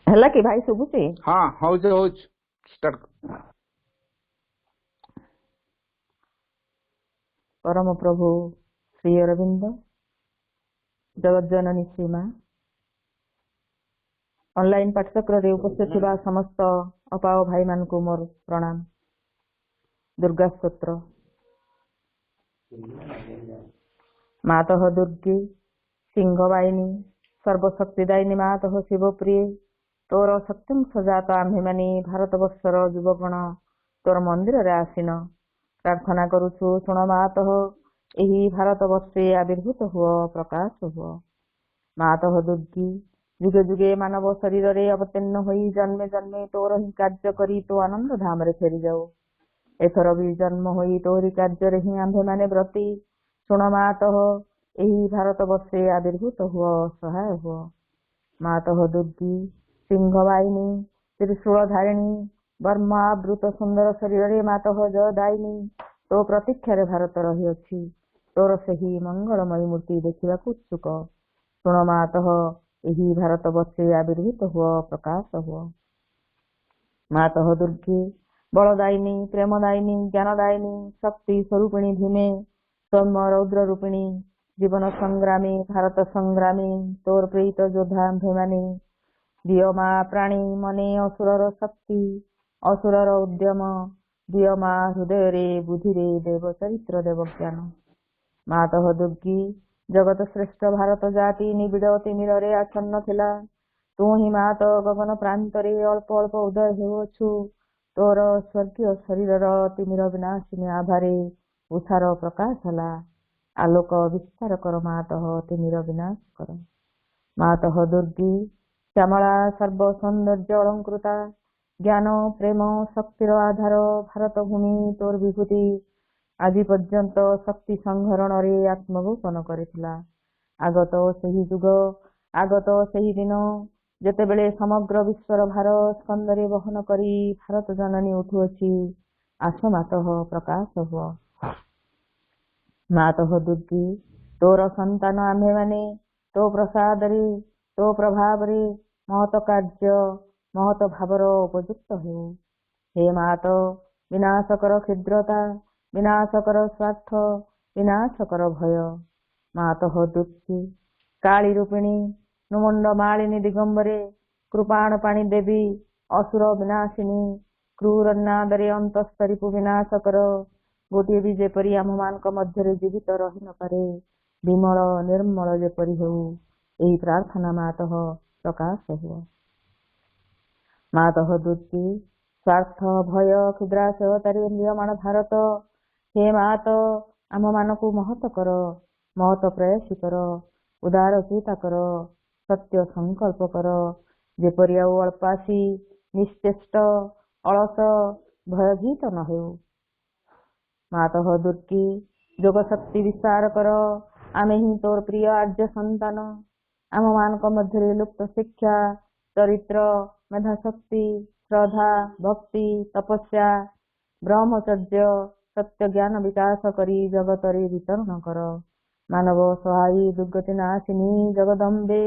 ହେଲା କି ଭାଇ ଶୁଭୁଛି? ହଁ ହଉଛି ଷ୍ଟାର୍ଟ। ପରମ ପ୍ରଭୁ ଶ୍ରୀ ଅରବିନ୍ଦ, ଜଗଜ୍ଜନନୀ ଶ୍ରୀମା, ଅନଲାଇନ ପାଠଚକ୍ରରେ ଉପସ୍ଥିତ ଥିବା ସମସ୍ତ ଅପାଓ ଭାଇ ମାନଙ୍କୁ ମୋର ପ୍ରଣାମ। ଦୁର୍ଗା ସ୍ତୋତ୍ର। ମାତଃ ଦୁର୍ଗୀ ସିଂହବାହିନୀ ସର୍ବଶକ୍ତିଦାୟିନୀ ମାତଃ ଶିବପ୍ରିୟେ, ତୋର ସତ୍ୟଂ ସଜାତ ଆମ୍ଭେମାନେ ଭାରତବର୍ଷର ଯୁବଗଣ ତୋର ମନ୍ଦିରରେ ଆସିନ। ପ୍ରାର୍ଥନା କରୁଛୁ ଶୁଣ ମାତଃ, ଏହି ଭାରତବର୍ଷେ ଆବିର୍ଭୂତ ହୁଅ, ପ୍ରକାଶ ହୁଅ। ମାତଃ ଦୁର୍ଗୀ ଯୁଗେ ଯୁଗେ ମାନବ ଶରୀରରେ ଅବତୀର୍ଣ୍ଣ ହୋଇ ଜନ୍ମେ ଜନ୍ମେ ତୋର ହିଁ କାର୍ଯ୍ୟ କରି ତୋ ଆନନ୍ଦ ଧାମରେ ଫେରିଯାଉ। ଏଥର ବି ଜନ୍ମ ହୋଇ ତୋରି କାର୍ଯ୍ୟରେ ହିଁ ଆମ୍ଭେମାନେ ବ୍ରତୀ। ଶୁଣ ମାତଃ, ଏହି ଭାରତବର୍ଷେ ଆବିର୍ଭୂତ ହୁଅ, ସହାୟ ହୁଅ। ମାତଃ ଦୁର୍ଗୀ ସିଂହବାହିନୀ ତ୍ରିଶୂଳ ଧାରିଣୀ ବର୍ମାବୃତ ସୁନ୍ଦର ଶରୀରରେ ମାତଃ ଜୟଦାୟିନୀ, ତୋ ପ୍ରତୀକ୍ଷାରେ ଭାରତ ରହିଅଛି। ତୋର ସେହି ମଙ୍ଗଳମୟୀ ମୂର୍ତ୍ତି ଦେଖିବାକୁ ଉତ୍ସୁକ। ଶୁଣ ମାତଃ, ଏହି ଭାରତବର୍ଷେ ଆବିର୍ଭୂତ ହୁଅ, ପ୍ରକାଶ ହୁଅ। ମାତଃ ଦୁର୍ଗୀ ବଳଦାୟିନୀ ପ୍ରେମଦାୟିନୀ ଜ୍ଞାନଦାୟିନୀ ଶକ୍ତି ସ୍ୱରୂପିଣୀ ଭୀମେ, ସୌମ୍ୟ ରୌଦ୍ର ରୂପିଣୀ ଜୀବନ ସଂଗ୍ରାମୀ ଭାରତ ସଂଗ୍ରାମୀ, ତୋର ପ୍ରୀତ ଯୋଦ୍ଧା ଆମ୍ଭେମାନେ। ଦିଅ ମା ପ୍ରାଣୀ ମନେ ଅସୁରର ଶକ୍ତି, ଅସୁରର ଉଦ୍ୟମ, ଦିଅ ମା ହୃଦୟରେ ବୁଦ୍ଧିରେ ଦେବ ଚରିତ୍ର ଦେବ ଜ୍ଞାନ। ମାତଃ ଦୁର୍ଗୀ ଜଗତ ଶ୍ରେଷ୍ଠ ଭାରତ ଜାତି ନିବିଡ଼ ତିମିରରେ ଆଚ୍ଛନ୍ନ ଥିଲା। ତୁ ହିଁ ମାତ ଗଗନ ପ୍ରାନ୍ତରେ ଅଳ୍ପ ଅଳ୍ପ ଉଦୟ ହେଉଅଛୁ। ତୋର ସ୍ୱର୍ଗୀୟ ଶରୀରର ତିମିର ବିନାଶିନୀ ଆଭାରେ ଉଷାର ପ୍ରକାଶ ହେଲା। ଆଲୋକ ବିସ୍ତାର କର ମାତଃ, ତିମିର ବିନାଶ କର। ମାତଃ ଦୁର୍ଗୀ ଶ୍ୟାମଳା ସର୍ବ ସୌନ୍ଦର୍ଯ୍ୟ ଅଳଙ୍କୃତା, ଜ୍ଞାନ ପ୍ରେମ ଶକ୍ତିର ଆଧାର ଭାରତ ଭୂମି ତୋର ବିଭୂତି ଆଜି ପର୍ଯ୍ୟନ୍ତ ଶକ୍ତି ସଂହରଣରେ ଆତ୍ମଗୋପନ କରିଥିଲା। ଆଗତ ସେହି ଯୁଗ, ଆଗତ ସେହି ଦିନ, ଯେତେବେଳେ ସମଗ୍ର ବିଶ୍ୱର ଭାର ସ୍କନ୍ଧରେ ବହନ କରି ଭାରତ ଜନନୀ ଉଠୁଅଛି। ଆସ ମାତଃ, ପ୍ରକାଶ ହୁଅ। ମାତଃ ଦୁର୍ଗୀ ତୋର ସନ୍ତାନ ଆମ୍ଭେମାନେ, ତୋ ପ୍ରସାଦରେ ତୋ ପ୍ରଭାବରେ ମହତ କାର୍ଯ୍ୟ ମହତ ଭାବର ଉପଯୁକ୍ତ ହେଉ। ହେ ମାତ, ବିନାଶକର କ୍ଷୁଦ୍ରତା, ବିନାଶକର ସ୍ୱାର୍ଥ, ବିନାଶକର ଭୟ। ମାତଃ ଦୁର୍ଗୀ କାଳୀ ରୂପିଣୀ ନୁମୁଣ୍ଡ ମାଳିନୀ ଦିଗମ୍ବରେ, କୃପାଣ ପାଣି ଦେବୀ ଅସୁର ବିନାଶିନୀ, କ୍ରୂର ନାଦରେ ଅନ୍ତସ୍ତରୀକୁ ବିନାଶ କର। ଗୋଟିଏ ବି ଯେପରି ଆମମାନଙ୍କ ମଧ୍ୟରେ ଜୀବିତ ରହି ନପାରେ, ବିମଳ ନିର୍ମଳ ଯେପରି ହେଉ, ଏହି ପ୍ରାର୍ଥନା ମାତଃ, ପ୍ରକାଶ ହୁଅ। ମାତଃ ଦୁର୍ଗୀ ସ୍ୱାର୍ଥ ଭୟ କ୍ଷୁଦ୍ରାଶୟତାରେ ମ୍ରିୟମାଣ ଭାରତ, ହେ ମାତ ଆମମାନଙ୍କୁ ମହତ କର, ମହତ ପ୍ରୟାସୀ କର, ଉଦାର ଚିତା କର, ସତ୍ୟ ସଂକଳ୍ପ କର, ଯେପରି ଆଉ ଅଳ୍ପାସୀ ନିଶ୍ଚେଷ୍ଟ ଅଳସ ଭୟଭୀତ ନ ହେଉ। ମାତଃ ଦୁର୍ଗୀ ଯୋଗ ଶକ୍ତି ବିସ୍ତାର କର, ଆମେ ହିଁ ତୋର ପ୍ରିୟ ଆର୍ଯ୍ୟ ସନ୍ତାନ। ଆମମାନଙ୍କ ମଧ୍ୟରେ ଲୁପ୍ତ ଶିକ୍ଷା ଚରିତ୍ର ମେଧାଶକ୍ତି ଶ୍ରଦ୍ଧା ଭକ୍ତି ତପସ୍ୟା ବ୍ରହ୍ମଚର୍ଯ୍ୟ ସତ୍ୟ ଜ୍ଞାନ ବିକାଶ କରି ଜଗତରେ ବିତରଣ କର। ମାନବ ସହାୟୀ ଦୁର୍ଗତି ନାଶିନୀ ଜଗଦମ୍ବେ,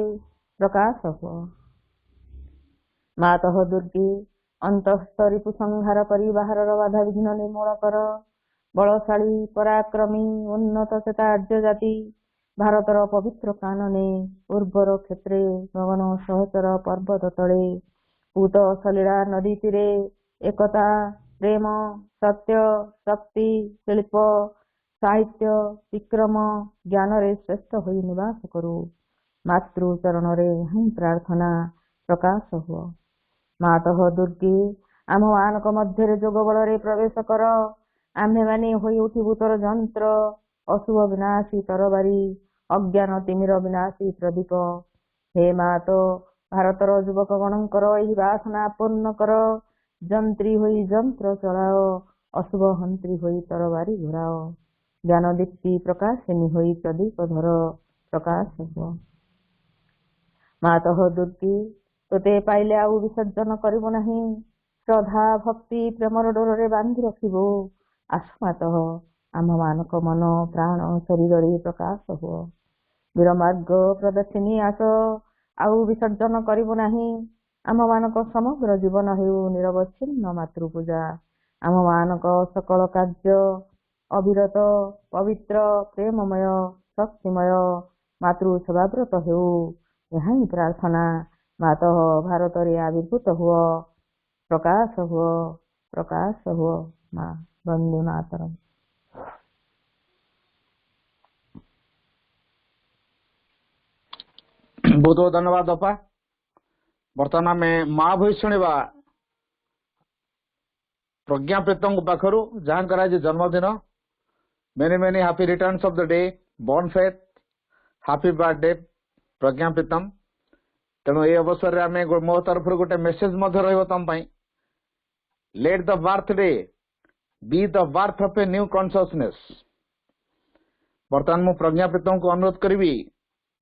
ପ୍ରକାଶ ହୁଅ। ମାତଃ ଦୁର୍ଗୀ ଅନ୍ତଃସ୍ତରୀକୁ ସଂହାର କରି ବାହାରର ବାଧାବିଘ୍ନ ନିର୍ମୂଳ କର। ବଳଶାଳୀ ପରାକ୍ରମୀ ଉନ୍ନତ ଚେତା ଆର୍ଯ୍ୟ ଜାତି ଭାରତର ପବିତ୍ର କାନନେ ଉର୍ବର କ୍ଷେତ୍ରେ ଗଗନ ସହଚର ପର୍ବତ ତଳେ ପୂତ ସଲିଳା ନଦୀ ତୀରେ ଏକତା ପ୍ରେମ ସତ୍ୟ ଶକ୍ତି ଶିଳ୍ପ ସାହିତ୍ୟ ବିକ୍ରମ ଜ୍ଞାନରେ ଶ୍ରେଷ୍ଠ ହୋଇ ନିବାସ କରୁ। ମାତୃ ଚରଣରେ ହିଁ ପ୍ରାର୍ଥନା, ପ୍ରକାଶ ହୁଅ। ମାତଃ ଦୁର୍ଗୀ ଆମମାନଙ୍କ ମଧ୍ୟରେ ଯୋଗ ବଳରେ ପ୍ରବେଶ କର। ଆମ୍ଭେମାନେ ହୋଇ ଉଠିବୁ ତୋର ଯନ୍ତ୍ର, ଅଶୁଭ ବିନାଶୀ ତରବାରୀ, ଅଜ୍ଞାନ ତିମିର ବିନାଶୀ ପ୍ରଦୀପ। ହେ ମାତ, ଭାରତର ଯୁବକ ଗଣଙ୍କର ଏହି ବାସନା ପୂର୍ଣ୍ଣ କର। ଯନ୍ତ୍ରୀ ହୋଇ ଯନ୍ତ୍ର ଚଳାଅ, ଅଶୁଭ ହନ୍ତ୍ରୀ ହୋଇ ତରବାରୀ ଘୁରାଅ। ଜ୍ଞାନ ଦୀପ୍ତି ପ୍ରକାଶିନୀ ହୋଇ ପ୍ରଦୀପ ଧର, ପ୍ରକାଶ ହୁଅ। ମାତଃ ଦୁର୍ଗୀ ତୋତେ ପାଇଲେ ଆଉ ବିସର୍ଜନ କରିବୁ ନାହିଁ। ଶ୍ରଦ୍ଧା ଭକ୍ତି ପ୍ରେମର ଡୋରରେ ବାନ୍ଧି ରଖିବୁ। ଆସ ମାତଃ, ଆମ୍ଭମାନଙ୍କ ମନ ପ୍ରାଣ ଶରୀରରେ ପ୍ରକାଶ ହୁଅ। वीर मार्ग प्रदर्शिनी आस आउ विसर्जन करिबो नाही आम मानक समग्र जीवन हेउ निरवच्छिन्न मातृपूजा आम मानक सकल कार्य अविरत पवित्र प्रेममय शक्तिमय मातृ सभाव्रत हेउ ଏହା ହିଁ ପ୍ରାର୍ଥନା ମାତଃ ଭାରତରେ ଆବିର୍ଭୂତ ହୁଅ ପ୍ରକାଶ ହୁଅ ମା ବନ୍ଦେ ମାତରମ୍। बहुत बहुत धन्यवाद अपा। बर्तमान आम माँ भई शुणा प्रज्ञा प्रीतम पाखर जहाँ जन्मदिन many many happy returns of the day बॉर्न फेथ हैप्पी बर्थडे प्रज्ञा प्रीतम। तेणु ये अवसर में आम मो तरफ गोटे मेसेज तुम let the birthday be the birth of a new consciousness. बर्तमान मु प्रज्ञा प्रीतम को अनुरोध करी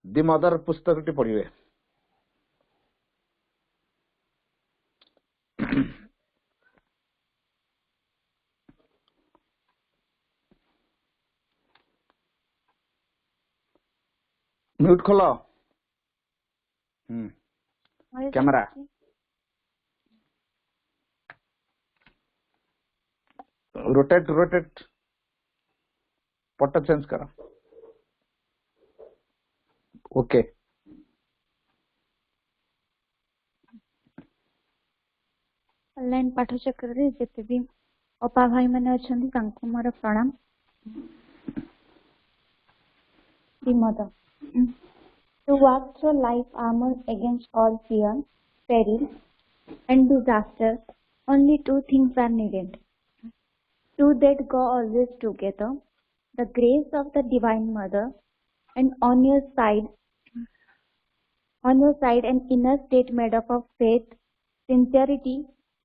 दि मदर पुस्तक पढ़े। म्यूट खोलो कैमरा। रोटेट पट चेंज करो। ओके ऑनलाइन पाठचक्र रे जेते भी अपा भाई माने अछंती तांको मोर प्रणाम। Mother to walk through life armored against all fear, peril, and disaster, only two things are needed. Two that go always together, the grace of the Divine Mother, and on your side an inner state made up of faith, sincerity,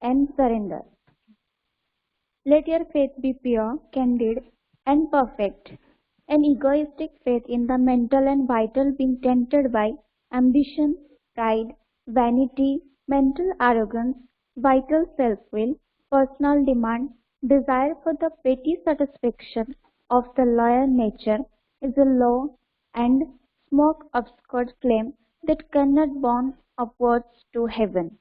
and surrender. Let your faith be pure, candid, and perfect. An egoistic faith in the mental and vital being tainted by ambition, pride, vanity, mental arrogance, vital self-will, personal demand, desire for the petty satisfaction of the lower nature is a low and smoke-obscured flame that cannot burn upwards to heaven.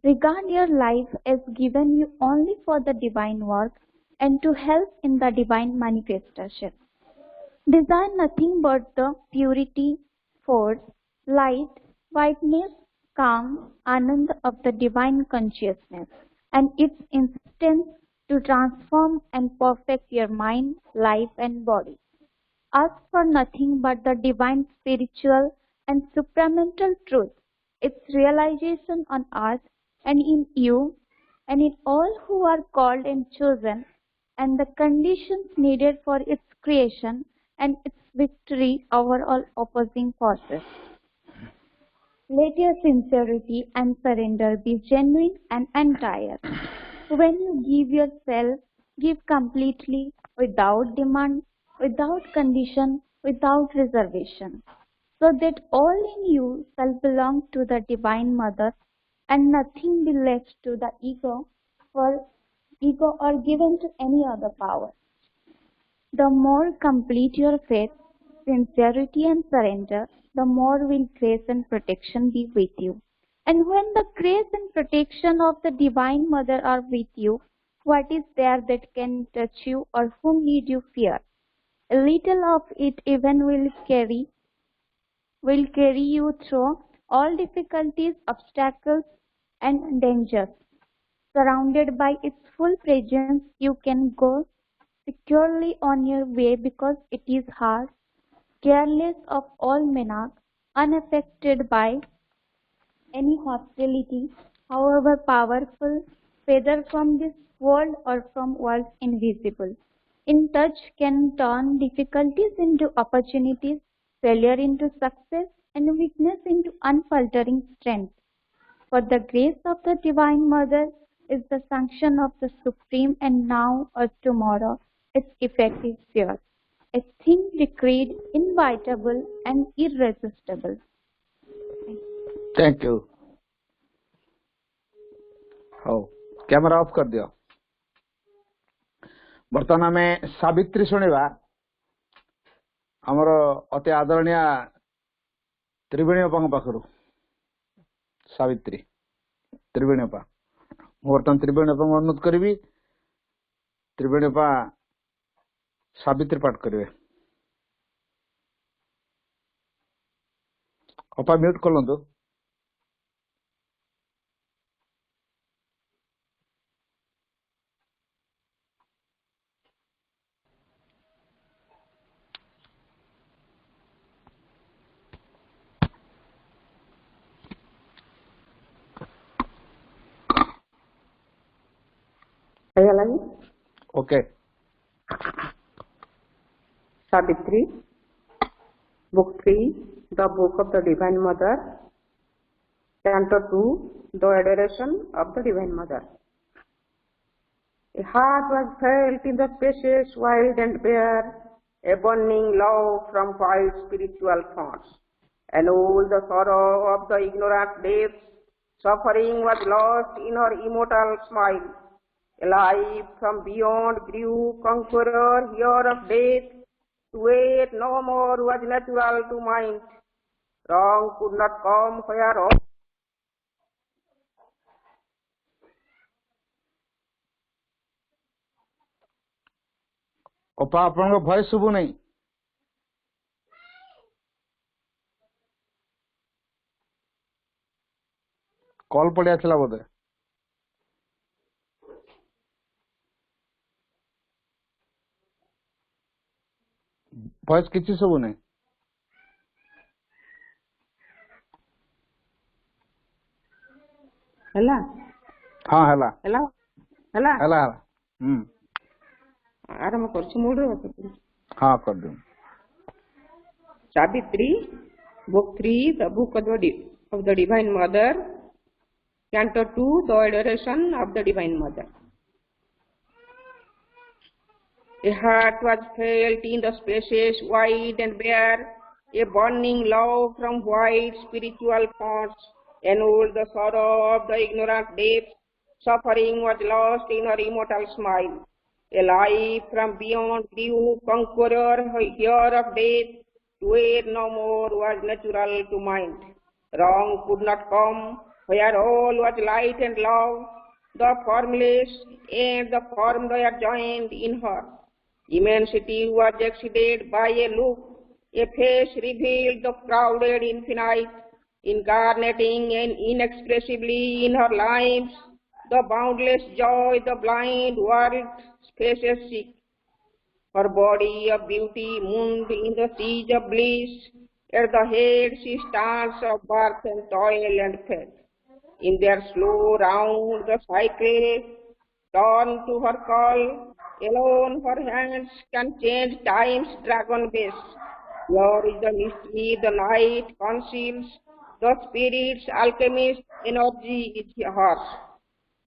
Regard your life as given you only for the divine work and to help in the divine manifestation. Desire nothing but the purity, force, light, whiteness, calm, anand of the divine consciousness and its insistence to transform and perfect your mind, life and body. Ask for nothing but the divine spiritual and supramental truth, its realization on earth and in you and in all who are called and chosen, and the conditions needed for its creation and its victory over all opposing forces. Let your sincerity and surrender be genuine and entire. When you give yourself, give completely, without demand, without condition, without reservation, so that all in you shall belong to the Divine Mother and nothing be left to the ego or given to any other power. The more complete your faith, sincerity and surrender, the more will grace and protection be with you. And when the grace and protection of the Divine Mother are with you, what is there that can touch you or whom need you fear? A little of it even will carry you through all difficulties, obstacles, and dangers. Surrounded by its full presence, you can go securely on your way because it is hard, careless of all menace, unaffected by any hostility, however powerful, whether from this world or from worlds invisible. In touch can turn difficulties into opportunities, failure into success, and weakness into unfaltering strength. For the grace of the Divine Mother is the sanction of the Supreme, and now or tomorrow its effect is sure. A thing decreed, inevitable, and irresistible. Thank you. हो camera off कर दियो। बर्तमान में सावित्री शुणा ଆମର ଅତି ଆଦରଣୀୟ त्रिवेणी अप्पा पाखर सावित्री त्रिवेणी अप्पा बर्तमान त्रिवेणी अप्पा अनुरोध करी त्रिवेणी अप्पा सावित्री पाठ करेंगे। अप्पा म्यूट कर okay. Savitri, Book 3, The Book of the Divine Mother, Canto 2, The Adoration of the Divine Mother. A heart was felt in the spaces wild and bare, a burning love from wide spiritual thoughts, and all the sorrow of the ignorant depths, suffering was lost in her immortal smile. Alive from beyond grew conqueror, here of death, to wait no more was natural to mind. Wrong could not come where all अप्पा आपन voice शुभु नहीं call पड़े आसला बोधे voice किसी शुभु नहीं ହେଲା हाँ ହେଲା ହେଲା ହେଲା ହେଲା ଆରମ୍ଭ କରୁଛି ମୁଡରେ ବସିକି। हाँ कर दूँ Savitri, Book 3, The Book of the Divine Mother, Canto 2, The Adoration of the Divine Mother. A heart was felt in the spaces wide and bare, a burning love from wide spiritual thoughts, and all the sorrow of the ignorant depths, suffering was lost in her immortal smile. Alive from beyond grew conqueror, here of death, to wait no more was natural to mind. Wrong could not come, where all was light and love, the formless and the formed were joined in her. Immensity was exceeded by a look, a face revealed the crowded infinite, incarnating and inexpressibly in her lives, the boundless joy the blind world spaces seek. Her body of beauty mooned in the seas of bliss, at the head she stands of birth and toil and fate. In their slow round the cycle, turn to her call, alone her hands can change time's dragon base. Here is the mystery the night conceals, the spirit's alchemist energy is hers.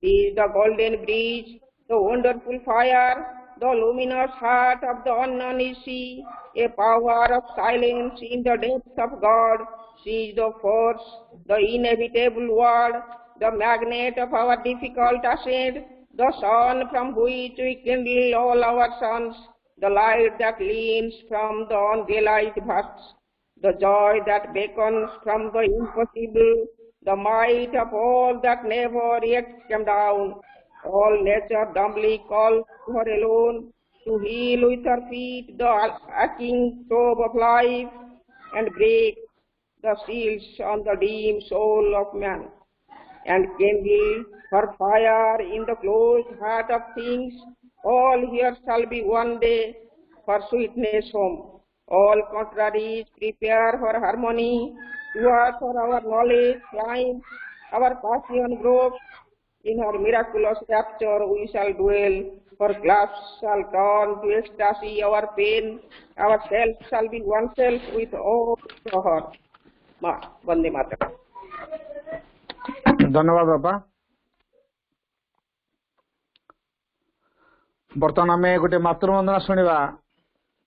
Is the golden bridge, the wonderful fire, the luminous heart of the unknown sea, a power of silence in the depths of God. She is the force, the inevitable word, the magnet of our difficult ascent, the sun from which we kindle all our suns, the light that leans from the unrealized hearts, the joy that beckons from the impossible, the might of all that never yet came down. All nature dumbly calls to her alone, to heal with her feet the aching throb of life, and break the seals on the dim soul of man, and kindle her fire in the closed heart of things. All here shall be one day for sweetness home. All contraries prepare for harmony. Towards our knowledge climb, our passion grows. In her miraculous rapture we shall dwell. Her clasp shall turn to ecstasy our pain. Our self shall be one self with all the heart. Vande Mataram. धन्यवाद बापा। बर्तमान आम गोटे मातृवंदना शुणा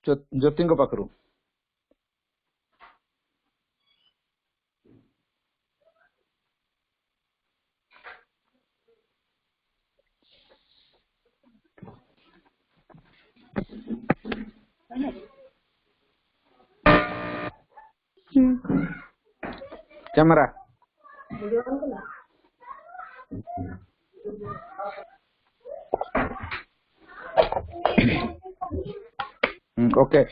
ज्योति पाखु। Camera okay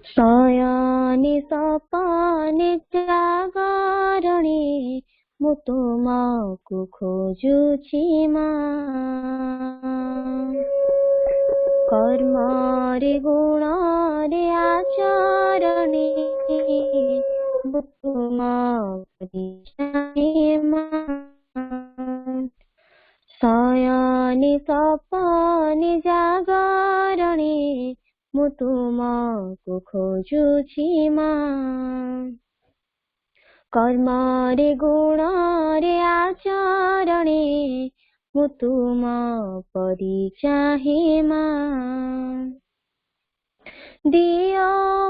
शयने सपने जागरणे ମୁଁ ତୁମକୁ ଖୋଜୁଛି ମା କର୍ମରେ ଗୁଣରେ ଆଚରଣେ ମୁଁ ତୁମକୁ ଚାହେଁ ମା ଶୟନେ ସପନେ ଜାଗରଣେ ମୁଁ ତୁମକୁ ଖୋଜୁଛି ମା कर्मरे गुणरे आचरणे ମୁଁ ତୁମ ପରି ଚାହେଁ ମା ଦିଅ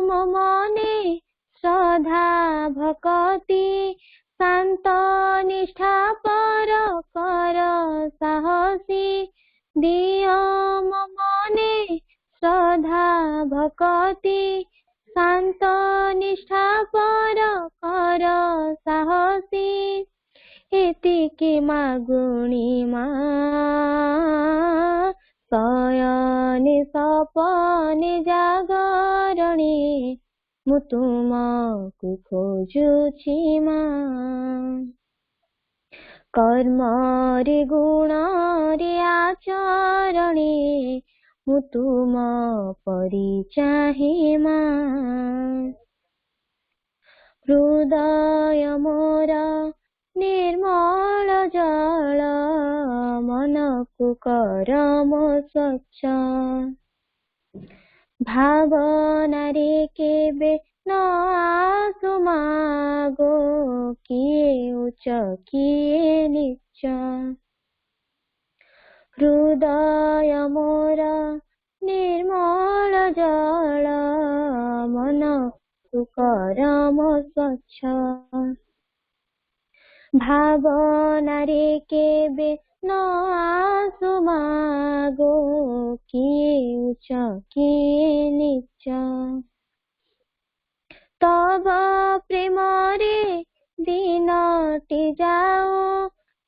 ମୋ ମନେ ଶ୍ରଦ୍ଧା ଭକ୍ତି ଶାନ୍ତ ନିଷ୍ଠା ପର କର ସାହସୀ ଦିଅ ମୋ ମନେ ଶ୍ରଦ୍ଧା ଭକ୍ତି ଶାନ୍ତ ନିଷ୍ଠା ପର କର ସାହସୀ ଏତିକି ମାଗୁଣି ମା ଶୟନେ ସପନେ ଜାଗରଣେ ମୁଁ ତୁମକୁ ଖୋଜୁଛି ମା କର୍ମରେ ଗୁଣରେ ଆଚରଣେ ମୁଁ ତୁମ ପରି ଚାହେଁ ମା ହୃଦୟ ମୋର ନିର୍ମଳ ଜଳ ମନକୁ କର ମୋ ସ୍ୱଚ୍ଛ ଭାବନାରେ କେବେ ନ ଆସୁ ମାଗୋ କିଏ ଉଚ୍ଚ କିଏ ନୀଚ ହୃଦୟ ମୋର ନିର୍ମଳ ଜଳ ମନକୁ କର ମୋ ସ୍ୱଚ୍ଛ ଭାବନାରେ କେବେ ନ ଆସୁ ମାଗୋ କିଏ ଉଚ୍ଚ କିଏ ନୀଚ ତବ ପ୍ରେମରେ ଦିନଟି ଯାଉ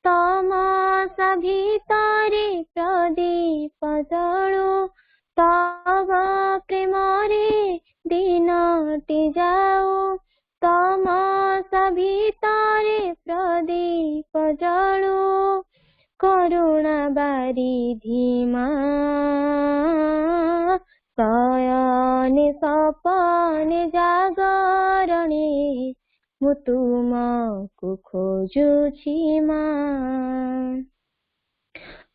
ତମସା ଭିତରେ ପ୍ରଦୀପ ଜଳୁ ତବ ପ୍ରେମରେ ଦିନଟି ଯାଉ ତମସା ଭିତରେ ପ୍ରଦୀପ ଜଳୁ କରୁଣା ବାରିଧି ମା ଶୟନେ ସପନେ ଜାଗରଣେ ମୁଁ ତୁମକୁ ଖୋଜୁଛି ମା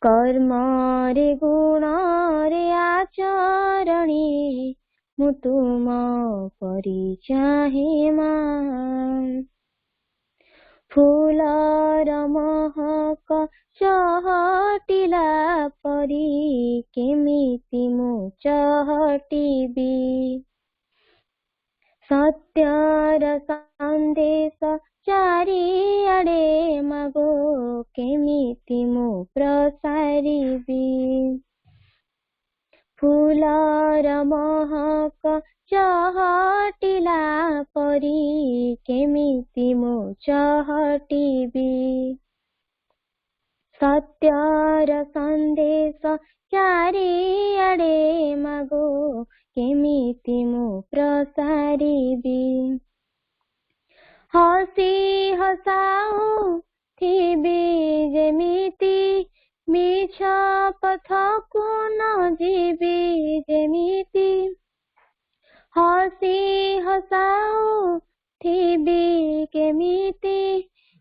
କର୍ମରେ ଗୁଣରେ ଆଚରଣେ ମୁଁ ତୁମ ପରି ଚାହେଁ ମା ଫୁଲର ମହକ ଚହଟିଲା ପରି କେମିତି ମୁଁ ଚହଟିବି ସତ୍ୟର ସନ୍ଦେଶ ଚାରିଆଡ଼େ ମାଗୋ କେମିତି ମୁଁ ପ୍ରସାରିବି ଫୁଲର ମହକ ଚହଟିଲା ପରି କେମିତି ମୁଁ ଚହଟିବି ସତ୍ୟର ସନ୍ଦେଶ ଚାରିଆଡ଼େ ମାଗୋ କେମିତି ମୁଁ ପ୍ରସାରିବି ହସି ହସାଉ ଥିବି ଯେମିତି ମିଛ ପଥକୁ ନ ଯିବି ଯେମିତି ହସି ହସାଉ ଥିବି କେମିତି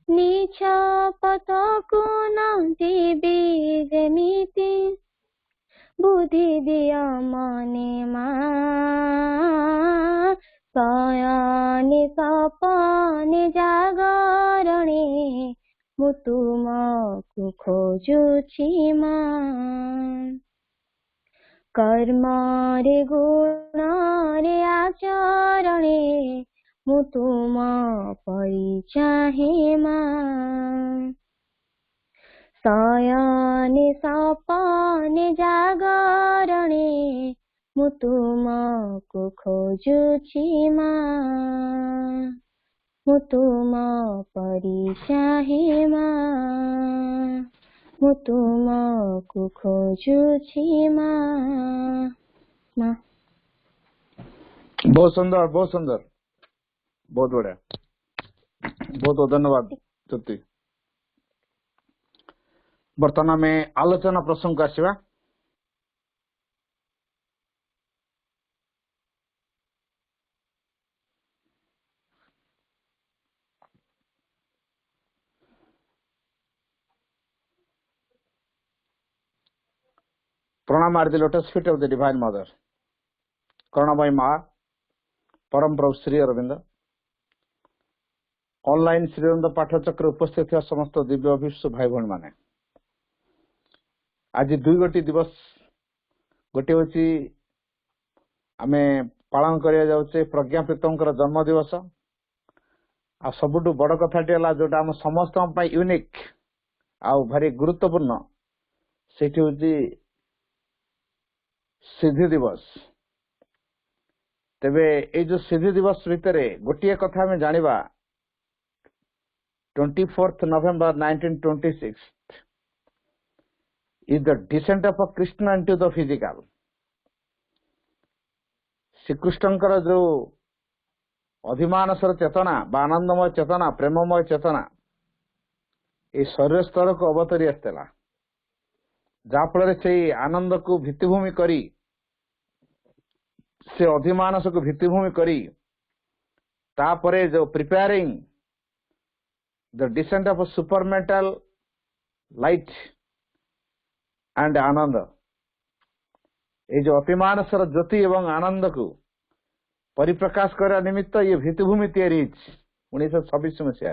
ନିଛ ପଥକୁ ନ ଯିବି ଯେମିତି ବୁଦ୍ଧି ଦିଅ ମନେ ମା ଶୟନେ ସପନେ ଜାଗରଣେ ମୁଁ ତୁମକୁ ଖୋଜୁଛି ମା କର୍ମରେ ଗୁଣରେ ଆଚରଣେ ମୁଁ ତୁମ ପରି ଚାହେଁ ମା ଶୟନେ ସପନେ ଜାଗରଣେ ମୁଁ ତୁମକୁ ଖୋଜୁଛି ମା, ମୁଁ ତୁମ ପରି ଚାହେଁ ମା, ମୁଁ ତୁମକୁ ଖୋଜୁଛି ମା। ମା। बहुत सुंदर, बहुत सुंदर, बहुत बढ़िया, बहुत बहुत धन्यवाद ज्योति। बर्तमान आम आलोचना प्रसंग को आसवा। प्रणाम at the lotus feet of the divine mother, करुणामयी माँ, परम प्रभु श्री अरविंद, ऑनलाइन श्री अरविंद पाठचक्र उपस्थित हुआ समस्त दिव्य अभिष्ट भाई भौणी माने, आज दुई गोटी दिवस, गोटे हूँ आम पालन करिया जाउछे प्रज्ञापितंकर जन्म दिवस। आ सबुठु बड़ कथाटी है जोटा आम समस्त यूनिक आ भारी गुरुत्वपूर्ण सेठी हूँ सिद्धि दिवस। तेबे ये जो सिद्धि दिवस भितर गोटे कथा आम जानिबा 24th November 1926 is the descent of a Krishna into the physical। श्रीकृष्णकर जो अधिमानसर चेतना बा आनंदमय चेतना प्रेममय चेतना ये शरीर स्तर को अवतरी आसला, जाफल से आनंद को भित्तिभूमि करी से अधिमानस को भित्तिभूमि करी तापरे जो preparing the descent of supramental light and ananda, ये जो अतिमानसर ज्योति एवं आनंद को परिप्रकाश करने निमित्त ये भित्तिभूमि तैयारी 1926 मसीह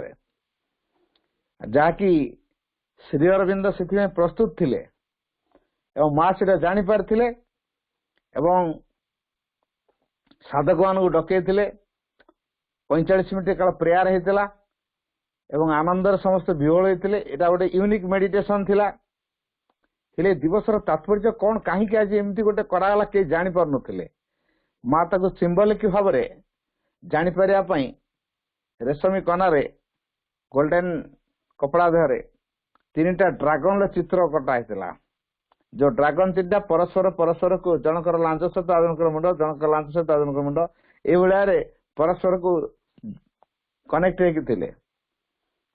जहाँकि श्री अरविंद से प्रस्तुत थिले एवं माँ से जानी पारिथिले एवं साधक मान डकई 45 मिनट काल प्रेयर होता एवं आनंदर समस्त विहोल होते। यहाँ गोटे यूनिक मेडिटेशन थिला। हेले दिवसर तात्पर्य कौन कहीं आज एमती गोटे कराला के जानी पार नथिले। माँ ताको सिंबलिक भाव में जापर रेशमी कनारे गोल्डन कपड़ा देहरे 3टा ड्रागन चित्र कटा होता। जो ड्रागन 3टा परस्पर परस्पर को जनकर लांच सहित आजनकर मुंड, जनकर लांच सहित आजनकर मुंड ये परस्पर को कनेक्ट होते।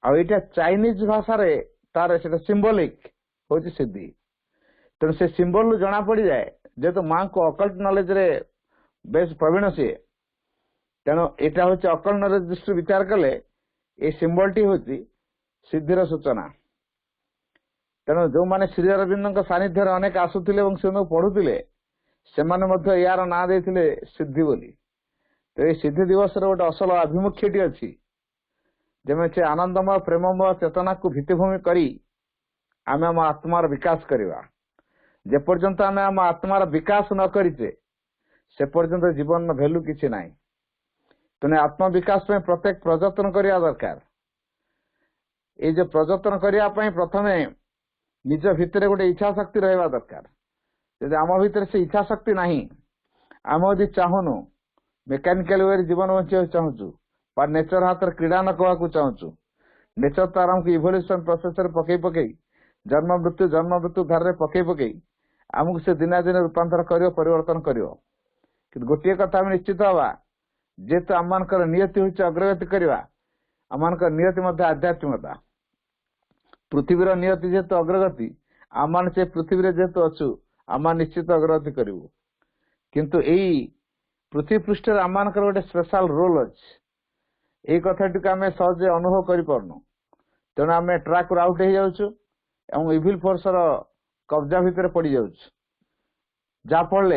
आईटा चाइनीज भाषा तार से सिंबलिक हूँ सिद्धि। तेणु से सिंबल जना पड़ जाए जेहेतु माँ को अकल्ट नॉलेज रे बेस प्रवीण सी, तेणु यहाँ हूँ अकल्ट नॉलेज दृष्टि विचार कले ये सिंबल टी हूँ सिद्धिर सूचना। तेणु जो मैंने श्री अरविंद सानिध्य अनेक आसुले से पढ़ुले से यार ना दे सिद्धि बोली। तो ये सिद्धि दिवस गोटे असल आभिमुख्यटी अच्छी जमे से आनंदमय प्रेममय चेतना को भित्तिभूमि करी आम आम आत्मार विकास करवा। जेपर्यंत आम आम आत्मार विकास न करिचे से पर्यंत जीवन भैल्यू किसी ना। तेने आत्म विकास में प्रत्येक प्रयत्न करने दरकार। ये जो प्रयत्न करने प्रथम निज भितर गोटे इच्छा शक्ति रहा दरकार। यदि आम भितर से इच्छा शक्ति नहीं, आम यदि चाहूनु मेकानिकल वे जीवन बचा चाहूँ बा नेचर हाथ क्रीड़ा न कहू चाहूँ, नेचर तो आराम को इवोल्यूशन प्रोसेस पकई पकई जन्म मृत्यु धार में पकई पकई आमको से दिना दिन रूपांतर कर परिवर्तन कर। गोटे कथा आम निश्चित हवा जेहेतु आम नियति हूँ अग्रगति करवा, आम नियति आध्यात्मिकता पृथ्वीर नियति जेहेतु अग्रगति आम से पृथ्वी जेहेतु अच्छु आम निश्चित अग्रगति करूँ। किंतु यही पृथ्वी पृष्ठ आम गोटे स्पेशल रोल अच्छे ये कथाटी को आम सहजे अनुभव करूँ। तेणु आम ट्राक आउट हो जाऊँ इविल फोर्स कब्जा भितर पड़ जाऊँ, जाफल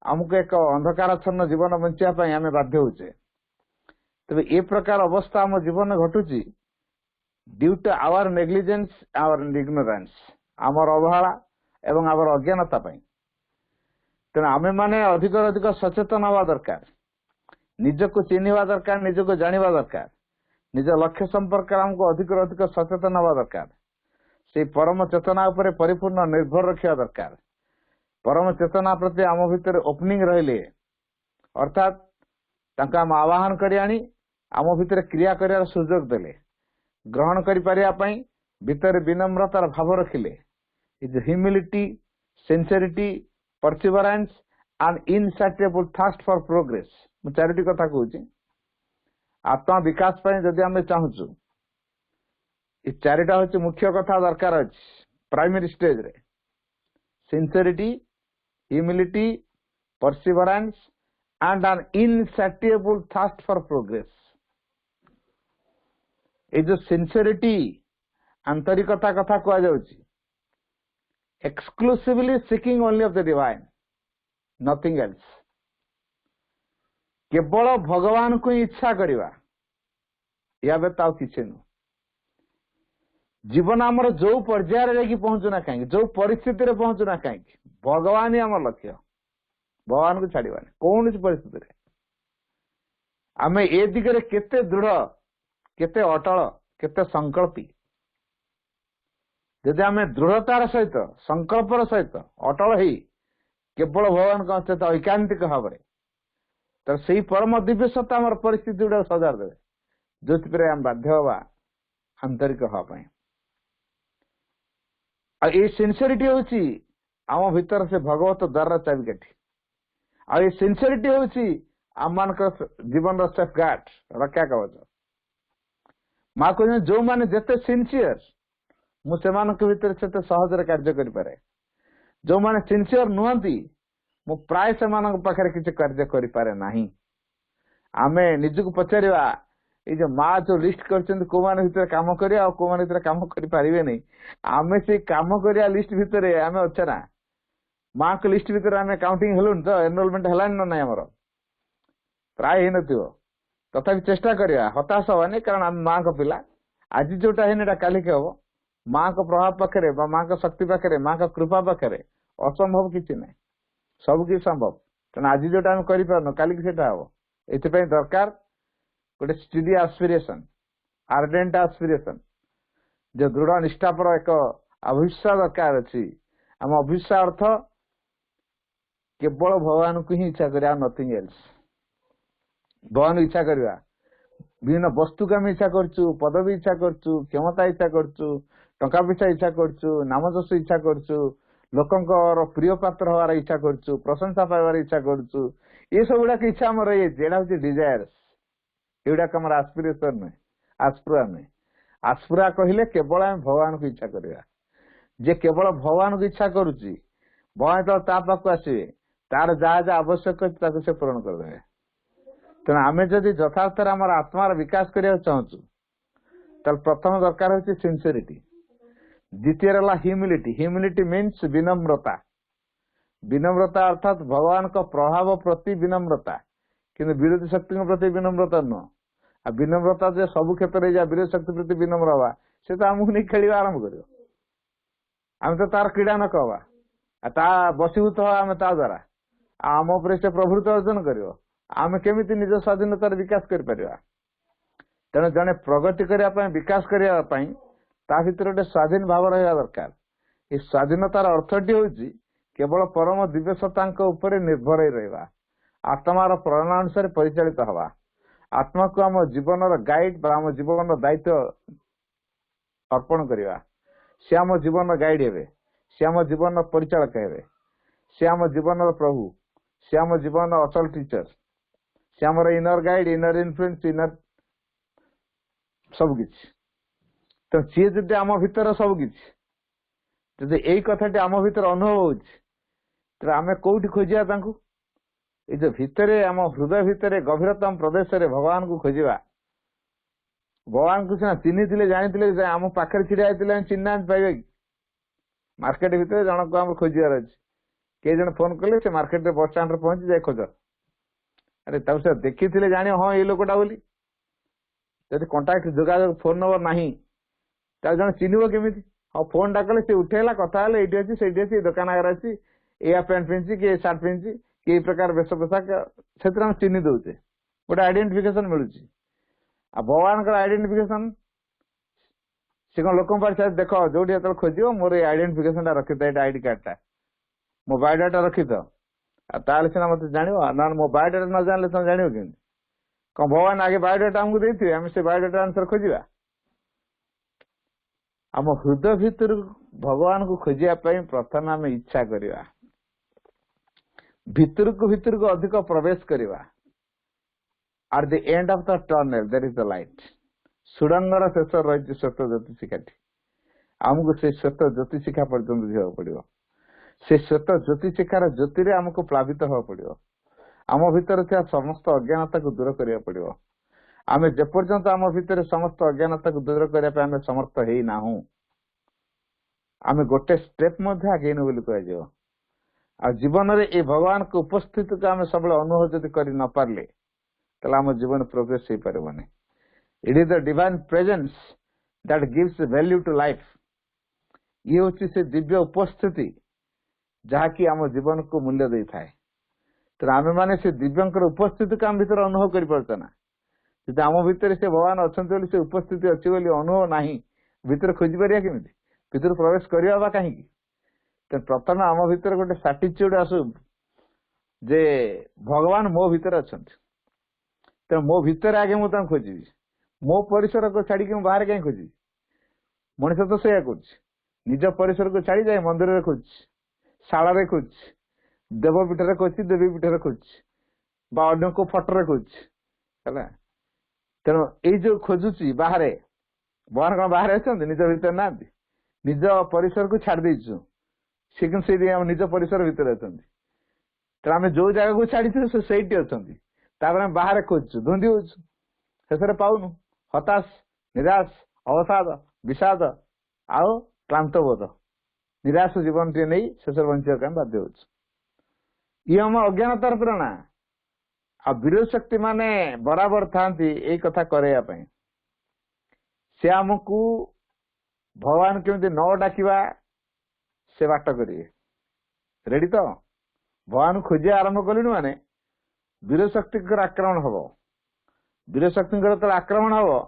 आमको एक अंधकारच्छन्न जीवन बंचापी आम बाध्य होचे। तेज ये प्रकार अवस्था आम जीवन घटुची due to our negligence our ignorance, आमर अवहेला एवं आवर अज्ञानता। तेणु आमे माने अधिक अधिक सचेतन हवा दरकार, निजको चिन्हवा दरकार, निजको जानिबा दरकार, निज लक्ष्य संपर्क आमको अधिक अधिक सचेतन हवा दरकार। से परम चेतना उपरे परिपूर्ण निर्भर रखा दरकार। परम चेतना प्रति आम भितर ओपनिंग रहिले अर्थात तांका हम आवाहन करी आनी आम भितर क्रिया करियार सुजोग देले ग्रहण करि पारिया पई भितर विनम्रतार भाव रखिले is humility sincerity perseverance and insatiable thirst for progress मु चारिटी कथा कहूची आत्मा विकास पई जदि हम चाहूचु इ चारिटा होची मुख्य कथा दरकार अछि प्राइमरी स्टेज रे sincerity humility perseverance and an insatiable thirst for progress ए जो सिंसियरिटी आंतरिकता कथा कहा जाउची exclusively seeking only of the divine nothing else केवल भगवान को ही इच्छा करिवा या बेताओ किछि न जीवन आमर जो पर्यायर जाकि पहुंचुना कहीं जो परिस्थिति रे पहुंचुना कहीं भगवान ही आम लक्ष्य भगवान को छाड़वानी कौन परिस्थिति रे आमे ए दिगरे केते दृढ़ केते अटल केते संकल्पी जदि आमे दृढ़तार सहित संकल्पर सहित अटल ही केवल भगवान को सहित ऐकांतिक भाव तो सही परम दिव्य सत्ता आम परिस्थिति गुड़ा सजार देवे जो आम बाध्य हवा आंतरिक हाँपाई आ ये सिंसियरिटी होची आम भीतर से भगवत द्वार चाबिकाठी आ ये सिंसियरिटी होची आम मान जीवन सेफ गार्ड रक्षा कवच माँ कह जो मैंने जिते सिंसियर मुझे भीतर से सहज कार्य करें जो मैंने सिंसियर नुहति मु प्राय से पाखे किसी कार्य करें ना आमे निजक पचारा ये जो माँ जो लिस्ट कर को भीतर काम करिया को भीतर काम करें नहीं आमे से काम करिया लिस्ट भितर आमे अच्छे ना माँ को लिस्ट भितर आमे काउंटिंग हेलुन तो एनरोलमेंट है ना आमर प्राय ही नथिबो तथापि चेष्टा करिया हताश हवानी कारण आम माँ को पिला आज जोटा है काली के हम माँ को प्रभाव पाखे माँ को शक्ति पाखे माँ को कृपा पाखे असंभव किसी ना सबकि संभव तेना आज जोटा आम कर काली हम ये दरकार गोटे स्टडी एस्पिरेशन आर्डेंट एस्पिरेशन जो दृढ़ निष्ठा पर एक अभिश्वास दरकार अच्छी आम अभिश्वास अर्थ केवल भगवान को ही इच्छा करिया नथिंग एल्स भगवान इच्छा करवा विभिन्न वस्तु को आम इच्छा करचु पदवी इच्छा करचु क्षमता इच्छा करचु टंका पैसा इच्छा करचु नाम जस इच्छा करचु लोकंकर प्रिय पात्र हवार इच्छा करचु प्रशंसा पाइबार इच्छा करचु ये सब गुड़ाक इच्छा आम रही है डिजायर्स एगुड़ाक आम आस्पिरेशन नुहे आस्पुरा नुहे आस्पुरा कहले केवल आम भगवान को इच्छा करवा जे केवल भगवान को इच्छा करुच्ची भगवान तो पाक आसवे तार जहाँ जहाँ आवश्यक अच्छे से पूरण करदे तेना आम जदि यथार्थ आम आत्मार विकास करने चाहूँ तो प्रथम दरकार होची सिंसियरिटी द्वितीय रहा ह्यूमिलिटी ह्यूमिलिटी मीन्स विनम्रता विनम्रता अर्थात भगवान का प्रभाव प्रति विनम्रता किंतु विरोधी शक्ति प्रति विनम्रता नुह आ विनम्रता जो सब क्षेत्र में विरोधी शक्ति प्रति विनम्र हवा से तो आमको नहीं खेल आरंभ कर आम तो तार क्रीड़ा न कहवा बसीभूत हवा आम ता द्वारा आम उपर से प्रभुत्व अर्जन कर आम केमी निज स्वाधीनतार विकास कर तेणु जड़े प्रगति करने विकास करने ता भीतर गोटे स्वाधीन भाव रहा दरकार ये स्वाधीनतार अर्थटी हूँ केवल परम दिव्य सत्ता निर्भर ही रहा आत्मार प्रेरणा अनुसार परिचालित हवा आत्मा को आम जीवन गाइड आम जीवन दायित्व अर्पण करवा सी आम जीवन गाइड हे सी आम जीवन परिचालक हे सी आम जीवन प्रभु सी आम जीवन असल टीचर सी आम inner guide inner influence inner सबकि तो सी जब आम भीतर सबकि जब यही कथाटी आम भीतर अनुभव हो आम कौटी खोजा ये जो भितर आम हृदय भितर गभीरतम प्रदेश रे भगवान को खोजा भगवान को सीना चिन्ही जानी आम पाखे छिड़ा होते चिन्ह पाइबे कि मार्केट भितर जन को आम खोजार अच्छे कई जन फोन कले से मार्केट बस स्टाण्ड पहुंची जाए खोज अरे तब से देखी जानी हाँ ये लोकटा बोली जब कंटाक्ट जोगाजोग फोन नंबर नहीं जन चिन्ह केमी हाँ फोन टा कले उठेला कथा ये अच्छी दुकान आगे अच्छी या पैंट पिंधि कि सार्ट पिंधि कि प्रकार वेश पोशाक से चिन्ह दौचे गोटे आइडेंटिफिकेशन मिलूँ आ भगवान का आइडेंटिफिकेशन सी कौन लोक देख जो खोज मोर आइडेंटिफिकेशन रखी था आईडी कार्ड टा मो बायोडाटा रखी तो ताले सीना मत जान ना मो बायोडाटा न जान तुम जान कि कौन भगवान आगे बायोडाटा आमको देते आम से बायोडाटा आंसर खोजा आम हृदय भितर भगवान को खोजापी प्रथम आम इच्छा करवा भितर को अधिक प्रवेश करवा at the end of the tunnel there is the light सुड़ंगर शेष रही श्वेत ज्योति शिखाटी आमको से श्वेत ज्योति शिखा पर्यंत जीवा पड़ो से श्वेत ज्योति शिखार ज्योति आमको प्लावित हवा पड़ो आम भीतर थी समस्त अज्ञानता को दूर करने पड़ो आम जेपर्यंत आम भीतर समस्त अज्ञानता को दूर करने समर्थ है ना आम गोटे स्टेप आगे कह आ जीवन में ये भगवान को उपस्थित को आम सब अनुभव जब कर न पारे तो आम जीवन प्रोग्रेस हो पारे it is the divine presence that gives value to life ये हूँ से दिव्य उपस्थिति जहाँकि आम जीवन को मूल्य दे थाए तो आम मैंने से दिव्यंकर उपस्थिति को आम भीतर अनुभव कर पारना जब आम भीतर से भगवान अच्छा से उपस्थिति अच्छी अनुभव ना भीतर खोजी पारिया केमी भीतर प्रवेश करवा कहीं तो प्रथम आम भीतर गोटे साटिट्यूड आसू जे भगवान मो भीतर अच्छा तो मो भीतर आगे मुझे खोजी मो परिसर को छाड़ी बाहर कहीं खोजी मनीष तो सैया कर निज परिसर को छाड़ी जाए मंदिर में खोज शाला खोज देवपीठ में खोज देवीपीठ में खोज अन्य को फटो खोज है तेणु ये जो खोजुची बाहर भगवान कौन बाहर अच्छा निज भीतर ना निज परिसर को छाड़ देचु से निज परिसर भीतर अच्छा तेणु आम जो जगह को छाड़ी से अच्छा बाहर खोजु धुंदी हो शेष पाऊनु हताश निराश अवसाद विषाद आउ क्लांत बोध निराश जीवन टे नहीं शेष बंचा बाध्य हो ये आम अज्ञानतार प्रेरणा आ विरोध शक्ति माने बराबर था कथा करने से आमको भगवान केमती न डाकिवा से बाट करेंगे रेडी तो भगवान खोजे आरंभ कलु माने विरोध शक्ति आक्रमण हम विरोध शक्ति आक्रमण हम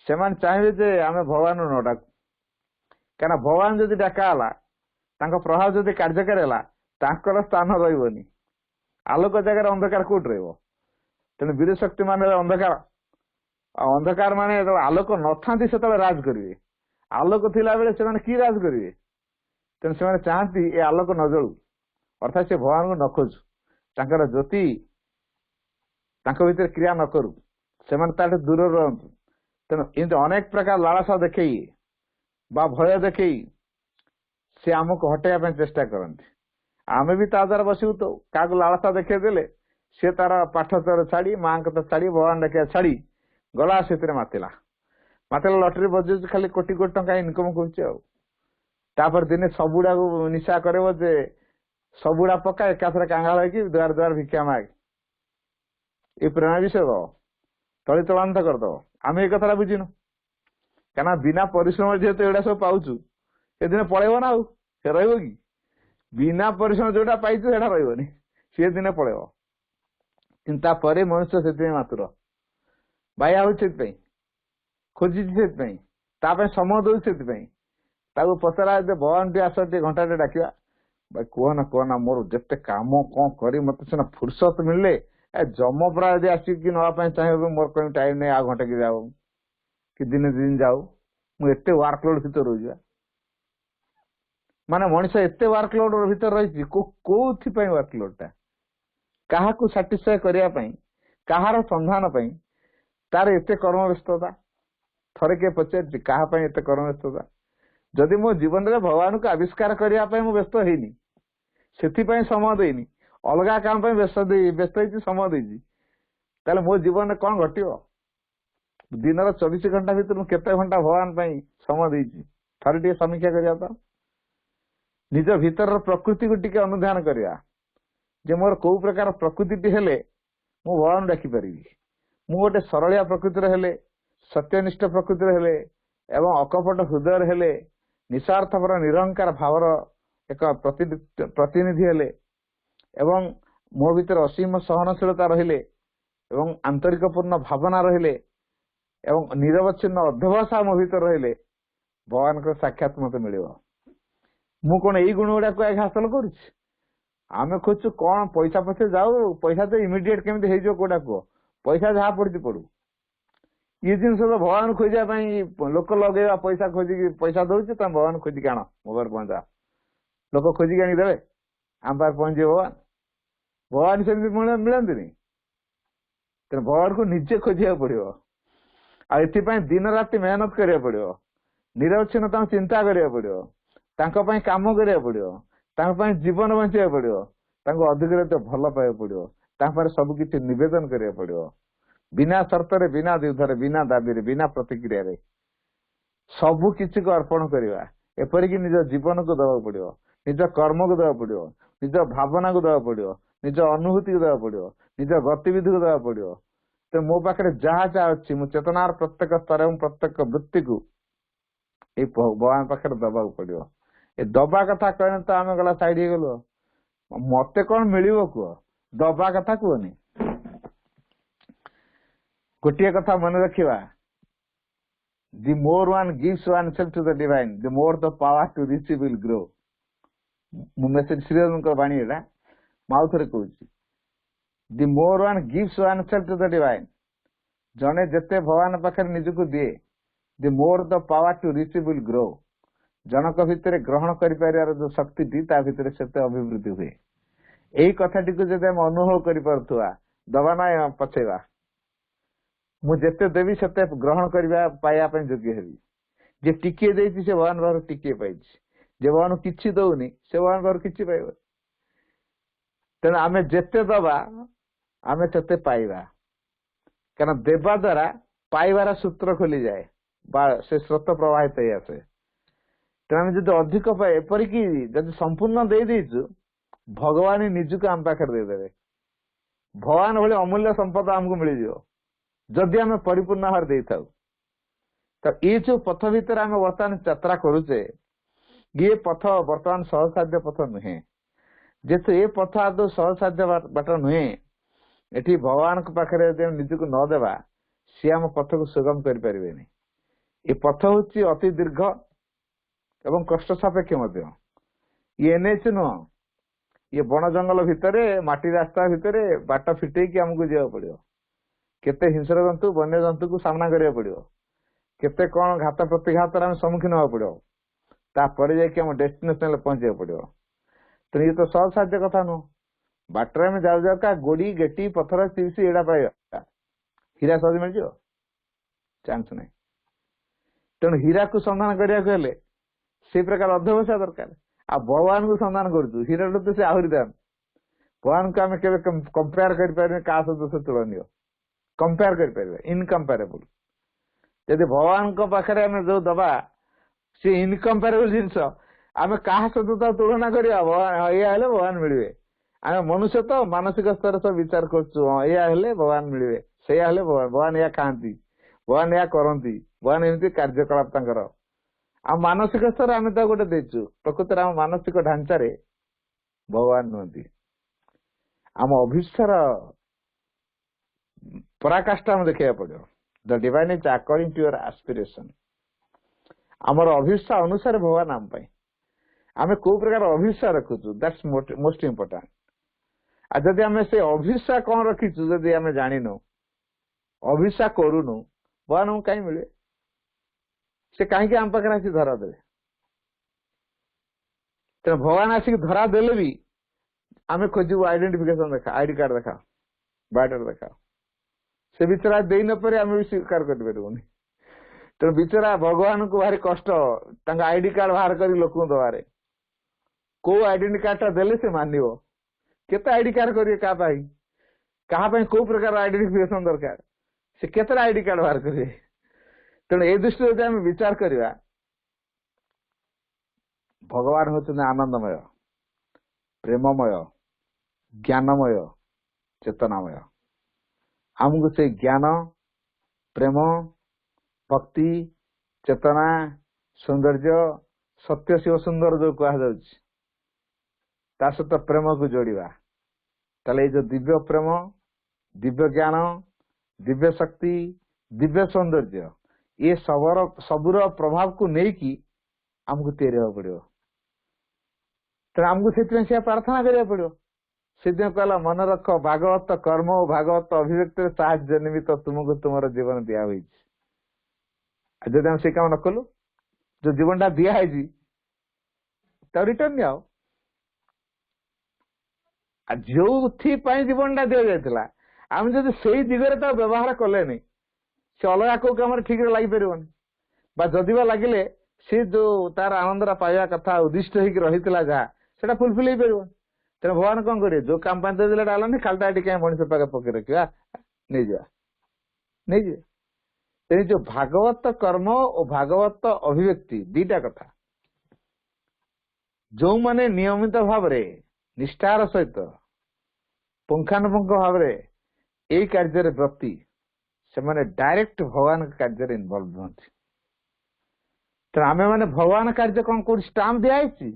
से चाहिए जे आम भगवान न डाकू क्या भगवान जदि डाकाला प्रभाव जदि कार्यकारी है स्थान रही आलोक जगह अंधकार कौट तेणु विरोध शक्ति मान अंधकार अंधकार मान आलोक न था राज करेंगे आलोक थिला बेले से कि राज करेंगे तेणु से चाहती ये आलोक न जलू अर्थात से भगवान को न खोजु तांकर ज्योति भीतर क्रिया न करू से दूर रहतु तेणु एमती अनेक प्रकार लालसा देखे भय देखे से आमको हटेगा चेष्टा करती आमे भी ता द्वारा बसू तो क्या लालसा देखे देले सी तार पाठ तर छाड़ी माँ तो छाड़ी भगवान डाकिया छाड़ी गला से मातिला लटरी बजे खाली कोटी कोटी टंका इनकम कर दिने सबुड़ा को निशा करे जे सबुड़ा पका एकाथर कांगाल हो द्वार द्वार भिक्षा माग ये प्रेरणा विषय दो तली तलांत करदो आम ये कथा बुझीनु क्या बिना परिश्रम जेहेतु एटा सब पाचु से दिन पलैब ना कि बिना परिश्रम जोटा पाई रही सी दिन पलैब चिंता पर मनुष्य से मातुर बाया हो खोजी से समय दौ से पचरा भगवान टे आस टे घंटा टे डाक भाई कहना मोर जिते कम कौन कर मत सीना फुर्सत मिले जम परा यदि आसिक नापी चाहिए मोर कहीं टाइम नहीं आ घंटे की जाओ कि दिन दिन जाऊ मुझे वर्कलोड भर रही माने मनीष एते वर्कलोड भीतर रही कौथि वर्कलोडटा क्या साटिस्फाई करने कहार संधान तार एते कर्म व्यस्तता थरे के पचार क्या एते कर्म व्यस्तता जदि मो जीवन में भगवान को आविष्कार करने व्यस्त होनी से समय देनी अलग काम व्यस्त समय देती मो जीवन में कौन घट दिन 24 घंटा भीतर मुझे घंटा भगवान समय देती थरे टे समीक्षा करवा निज भीतर प्रकृति को टिके अनुधान करवा जे मोर कौ प्रकार प्रकृति हेले मु भगवान डाकी पारि मु गोटे सरलिया प्रकृतिर हेले सत्यनिष्ठ प्रकृतिर हेले एवं अकपट हृदय हेले निस्वार्थपर निरंकार भावर एक प्रतिनिधि हेले एवं मो भीतर असीम सहनशीलता रहिले एवं आंतरिक पूर्ण भावना रहिले एवं निरवच्छिन्न अध्यवसाय मो भीतर रहिले भगवान को साक्षात मत मिल मु कौन यही गुण गुड़ा हासिल करुच्ची आम खोजु कौन पैसा पछे जाऊ पैसा तो इमिडिएट केमी हो कोटा कह पैसा जहाँ पड़ी पड़ू ये जिन तो भगवान खोजा लोक लगे पैसा खोजिक पैसा दौर तुम भगवान खोजिक आण मो पाखे पहुंचा लोक खोजिक आनीदेवे आम पाखे पहुंचे भगवान भगवान सेमती मिलती तेना भगवान को निजे खोजा पड़ो आ दिन राति मेहनत करा पड़ो निरक्षीणता चिंता करा पड़ो काम करा पड़ो जीवन बचा पड़ो अधिक भल पाइबा पड़ो सब किसी निवेदन करा पड़ो बिना शर्त बिना द्विधा बिना दाबी बिना प्रतिक्रिया रे सबु किसी को अर्पण करवा एपरिक निज जीवन को दवा पड़ो निज कर्म को दवा पड़ो निज भावना को दवा पड़ो निज अनुभूति को दवा पड़ो निज गतिविधि को दवा पड़ो तो मो पाखे जहाँ जहाँ अच्छी मो चेतनार प्रत्येक स्तर और प्रत्येक वृत्ति को भगवान पाखे दबा पड़ो ए दबा कथा कहने तो आम गला साइड हो गलु मत कौन मिल कह दबा कथा कहनी गोटे कथा मन रखा the more one gives oneself to the divine the more the power to receive will grow message Shriram बाणी एटा माउ थे कहूँ the more one gives oneself to the divine जने जेते भगवान पाखे निजक दिए the more the power to receive will grow जनक भितर ग्रहण कर जो शक्ति टी ता भितर से अभिवृद्धि हुए यही कथाटी को जब आम अनुभव कर दबा ना पछेवा मु जेते देवी सेते ग्रहण करबा पाया योग्य हेबी जे टिके देछि से भगवान बाहर टिके पाई जे भगवान किछि दउनी से भगवान बाहर किछि पाइबा तेना आमे जेते दबा आमे तेते पाइबा कारण देवा द्वारा पाइबार सूत्र खोली जाए बा से स्रोत प्रवाहित हो आसे तेना जदि अधिक पाए एपरिक जदि संपूर्ण दे देछु भगवान निजुक आम पाखे देदेवे भगवान भले अमूल्य संपद आमको मिल जाओ जदि आम परिपूर्ण आहार दे था तो ये जो पथ भितर आम बर्तमान यात्रा करुचे ये पथ बर्तमान सहसाध्य पथ नुहे जेतु ये पथ आदौ सहसाध्य बाट नुहे एटी भगवान पाखे निजक न देवा सी आम पथ को सुगम कर ये पथ हूँ अति दीर्घ एवं कष्ट सापेक्ष ये एनएच नुह ये बण जंगल भितर माटी रास्ता भितर बाट फिटेकी आमको जावा पड़ो केते हिंस्र जंतु वन्य जंतु को सामना करिया पड़ो केते कौन घात प्रतिघात सम्मुखीन होगा पड़ो तापर जाकि आम डेस्टिनेशन पहुंचा पड़ो तो ये तो सहज साध्य कथा नुह बाटर में जाऊ जाऊ का गोड़ी गेटी पथर चिप्स एड़ा पाइबा हीरा सहज मिल चांस नहीं तेणु हीरा को संधान करने से प्रकार अध्यवसाय दरकार आ भगवान को संधान करूँ हीरा तो से आहरी दाम भगवान को आम के कंपेयर कर सहित तुलनीय कंपेयर कर इनकम्पेरेबल जदि भगवान को पाखे आम जो दबा सी इनकम्पेरेबल जिनस आम क्या सहित तुलना करवा भगवान मिले आम मनुष्य तो मानसिक स्तर सब विचार कर भगवान मिले से भगवान या खाती भगवान या करती भगवान एमती कार्यकलाप आ मानसिक स्तर आम तो गोटे देचु प्रकृत आम मानसिक ढांचारे भगवान नुहति आम अभिष्टार पराकाष्ठा आम देखा पड़ो the divine is according to your aspiration आमर अभिष्टा अनुसार भगवान आम आम को प्रकार अभिष्टा रखुचु दैट्स मोस्ट इम्पोर्टाट आ जदि आम से अभिष्टा कौन रखीचु जदि आम जानिनु अभिष्टा करूनु भगवान हमको कहीं मिले से कहीं आम पाखे आसिक धरा दे तेना भगवान आसिक धरा देले भी आम खोजु आइडेंटिफिकेशन देखा आईडी कार्ड देखा बायोडाटा देखा से बिचरा दे न पारे आम भी स्वीकार कर तेणु बिचरा भगवान को भारी कष्ट आईडी कार्ड बाहर कर लोक दबारे को आइडेंटी कार्ड देले से मानिव केते आईडी कार्ड करिए क्या को प्रकार आइडेंटिफिकेशन दरकार से केते आईडी कार्ड बाहर करिए तेणु ए दृष्टि जब आम विचार करवा भगवान होते आनंदमय प्रेममय ज्ञानमय चेतनामय आमको से ज्ञान प्रेम भक्ति चेतना सौंदर्य सत्य शिव सुंदर जो कह सहित प्रेम को जोड़ा ताले जो दिव्य प्रेम दिव्य ज्ञान दिव्य शक्ति दिव्य सौंदर्य ये सबुर प्रभाव को लेकिन आमको तैयारी पड़ो तेणु आमको से प्रार्थना करिया पड़ो से कहला मन रख भागवत कर्म और भागवत अभिव्यक्ति साहाଯ୍य निमित्त तुमको तुम जीवन दिया हुई जब हम से काम न कलु जो जीवन टा दिखाई रिटर्न दिया जो जीवन टा दि जाता आम जब से दिगरे तो व्यवहार कले नहीं से अलग कौ कम ठीक लग पार जदि लगिले सी जो तार आनंद पाइबा कथा उद्दिष्ट रही जहाँ से फुलफिल हो पार तेना भगवान कौन करेंगे जो काम देदेला डालनी खालटा क्या मनुष्य पाखे पकड़ रखा नहीं जा नहीं जा तेज जो भागवत कर्म और भागवत अभिव्यक्ति दीटा कथा जो माने नियमित भाव निष्ठार सहित पुंखानुपुंख भाव यही कार्य व्यक्ति से माने डायरेक्ट भगवान कार्य इनवॉल्व होती तेना आम मैंने भगवान कार्य कौन कौन स्टाम्प दिखाई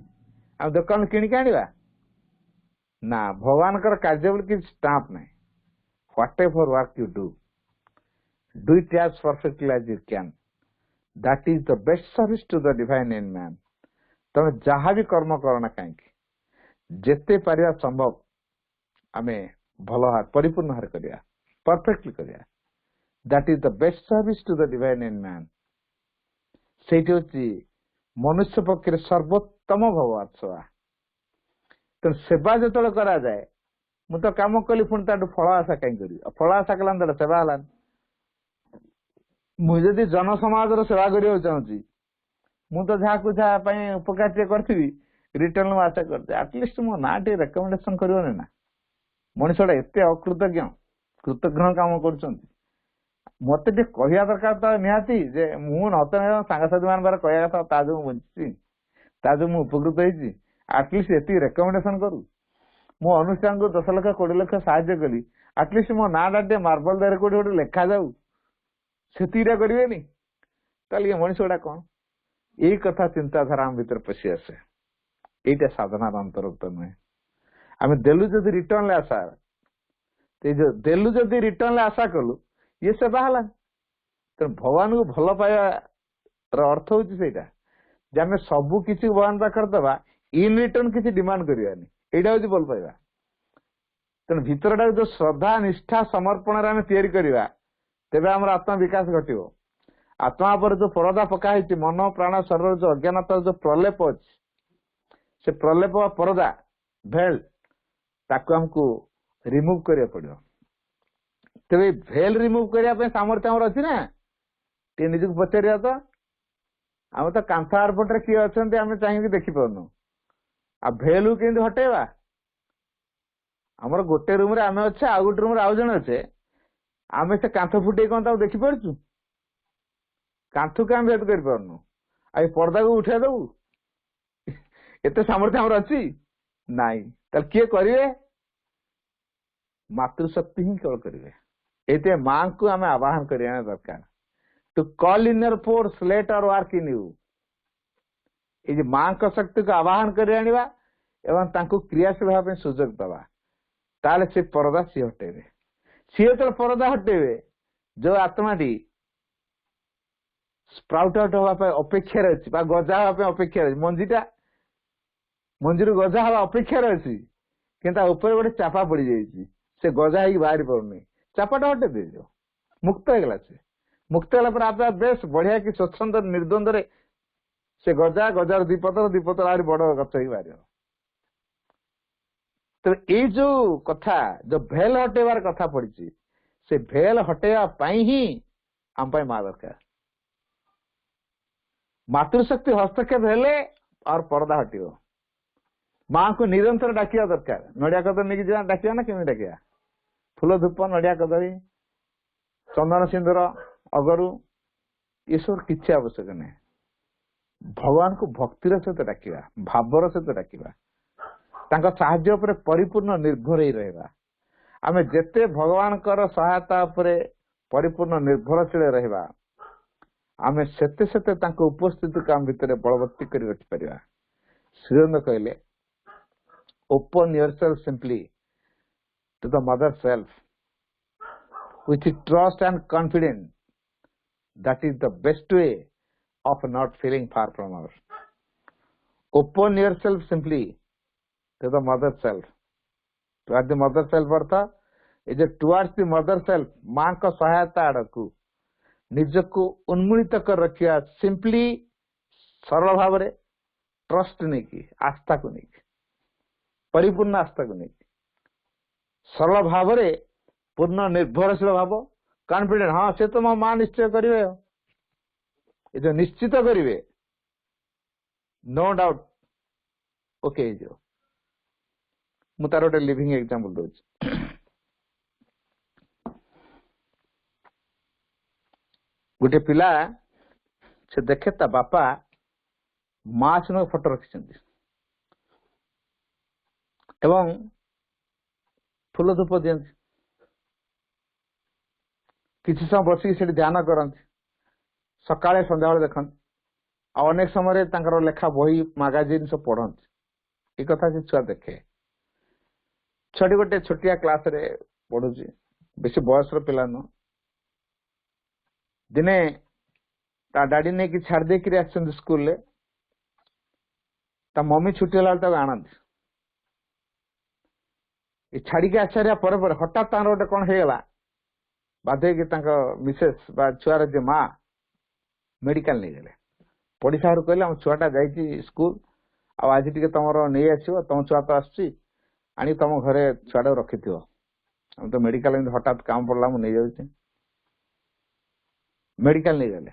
आम दुकान किणिक आनिबा ना भगवान कार्य बोल कि स्टाम्प नहीं whatever work you do it as perfectly as you can that is the best service to the divine in man तुम जहाँ भी कर्म करना कहीं जेते पारिबा संभव आमे भल हार परिपूर्ण हार करिया परफेक्टली करिया that is the best service to the divine in man सेठी होची मनुष्य पक्षे सर्वोत्तम भगवत सेवा तो सेवा जो करा जाए मु तो काम कली पुणी ताठू फल आशा कहीं करी फल आशा कला सेवा है मुझे जन समाज सेवा करने चाहूँगी मु तो जहाँ कुछ उपकार करी रिटर्न आशा करते आटलिस्ट मो ना टे रेकमेंडेशन कर ना मनुष्यटा एत अकृतज्ञ कृतज्ञ काम कर मत कहवा दरकार तो निहाती जे मु नत सांगसाथी मान कहवा कथा ता जो बची ता जो उपकृत होती आटलिस्ट ये रेकमेंडेशन करू मो अनुष्ठान को 10 लाख 20 लाख साहाଯ୍य कली आटलिस्ट मो नाटा टे मार्बल दारे कोटी गोटे लेखा जाऊ से करेनि ये मनुष्य गुड़ा कौन यही कथा चिंताधारा आम भीतर पशि आसे यहीटा साधना अंतर्गत नुहे आम देलु जदि रिटर्न आशा जो देलु जदि रिटर्न आशा कलु ये सेवा है तेणु भगवान को भल पाइबार अर्थ हूँ से आम सबू किसी भगवान पाखे दबा इन रिटर्न किसी डिमांड करवानी यहाँ हूँ भल पाइबा तेणु भीतरटा जो श्रद्धा निष्ठा समर्पण आम या तेज आम आत्मा विकास घटो आत्मा पर जो परदा पकाई मन प्राण शरीर जो अज्ञानता जो प्रलेप अच्छी से प्रलेप परदा भेल ताको हमको रिमूव करिया पड़ो तेरे भेल रिमूव करने सामर्थ्य आम अच्छी ना टे निज को पचार तो आम तो कांथ आरपटे किए अच्छा आम चाहिए देखिपारनु आ भेलू के हटेवा आमर गोटे रूम आम अच्छे आ गोटे रूम आउ जन अच्छे आम से कांथ फुटे कौन देखी पार्छु कांथ को आम भेद करनु आ पर्दा को उठा दबू एत सामर्थ्य आमर अच्छी नाई किए करेंगे मातृशक्ति ही केवल करेंगे ये माँ को आम आवाहन करने दरकार to call in your force let और वर्क इन यू ये माँ का शक्ति को आवाहन कर एवं क्रियाशील भाव सुजोग दवा ताले से परदा सी हटेबे सी जो परदा हटेबे जो आत्माटी स्प्राउट आउट हवा अपेक्षा अच्छी गजा हवा अपेक्षा मंजीटा मंजीर गजा हवा अपेक्षा अच्छी कि गोटे चापा पड़ जाइए से गजा हो बाहरी पारनी चापाटा हटे दे मुक्त होगा से मुक्त होगा आप बेस बढ़िया कि स्वच्छंद निर्द्वंद से गजा गजार दीपतर आहरी बड़ गच ही बाहर तो ये जो कथा जो भेल हटेबार कथा पड़ी से भेल हटेवा ही आम माँ दरकार मातृशक्ति हस्तक्षेप हेले और पर्दा हटो माँ को निरंतर डाकिया दरकार नड़िया कदम नहीं जा डाकिया ना केमी डाकिया फूल धूप नड़िया कदली चंदन सिंदूर अगरू ये सब किसी आवश्यक नहीं भगवान को भक्तिर सहित डाकिया भावर सहित डाकिया साहाय्य उपर परिपूर्ण निर्भर ही रहा आम जेते भगवान सहायता उपरे परिपूर्ण निर्भरशील रहा आम सेते सेते उपस्थिति को आम भितर बलवत्ती कर रखी पार श्रीरंग कहले open yourself simply to the mother self with trust and confidence that is the best way of not feeling far from us. Open yourself simply to the mother self. Towards the mother self earth A J towards the mother self मां को सहायता आड़कू निजको उन्मूलित कर रखिया simply सरल भाव रे trust नहीं की आस्था को नहीं परिपूर्ण आस्था को नहीं सरल भाव रे पूर्ण निर्भरशील भाव कॉन्फिडेंट हाँ से तो मो मां निश्चय करिवे ए जो निश्चित करिवे नो डाउट ओके जो मु तार गोटे लिविंग एग्जांपल दउछि गोटे पिला से देखे ता बापा मां संग फोटो रखिछन्ति एवं फूल धूप दियन्ति किसी समय बसिक से ध्यान करती सकाळे संध्या देखते आ अनेक समय तांकर लेखा बही मैगजीन सब पढ़ती ये कथा से छुआ देखे छुआटी गोटे छोटिया क्लास रे पढ़ुची बेसी बयसर पिला नु दिने ता डाडी ने कि छाड़ दे कि आछन स्कूल ले ता मम्मी छुट्टी होला ता आनंद ए छाड़ी के आचार्य पर पर हठात तार गोटे कोन हे गेला बाधे कि तांका मिसेस बा छुआर जे मां मेडिकल नहीं गले पड़ीसा कहले हम छुआटा जाइए स्कूल आज टी तुम नहीं आसो तुम छुआ तो आसची आनी तुम घरे छुआटा रखी थो हम तो मेडिकल हठात काम पड़ला मुझे जाऊँ मेडिकल नहीं गले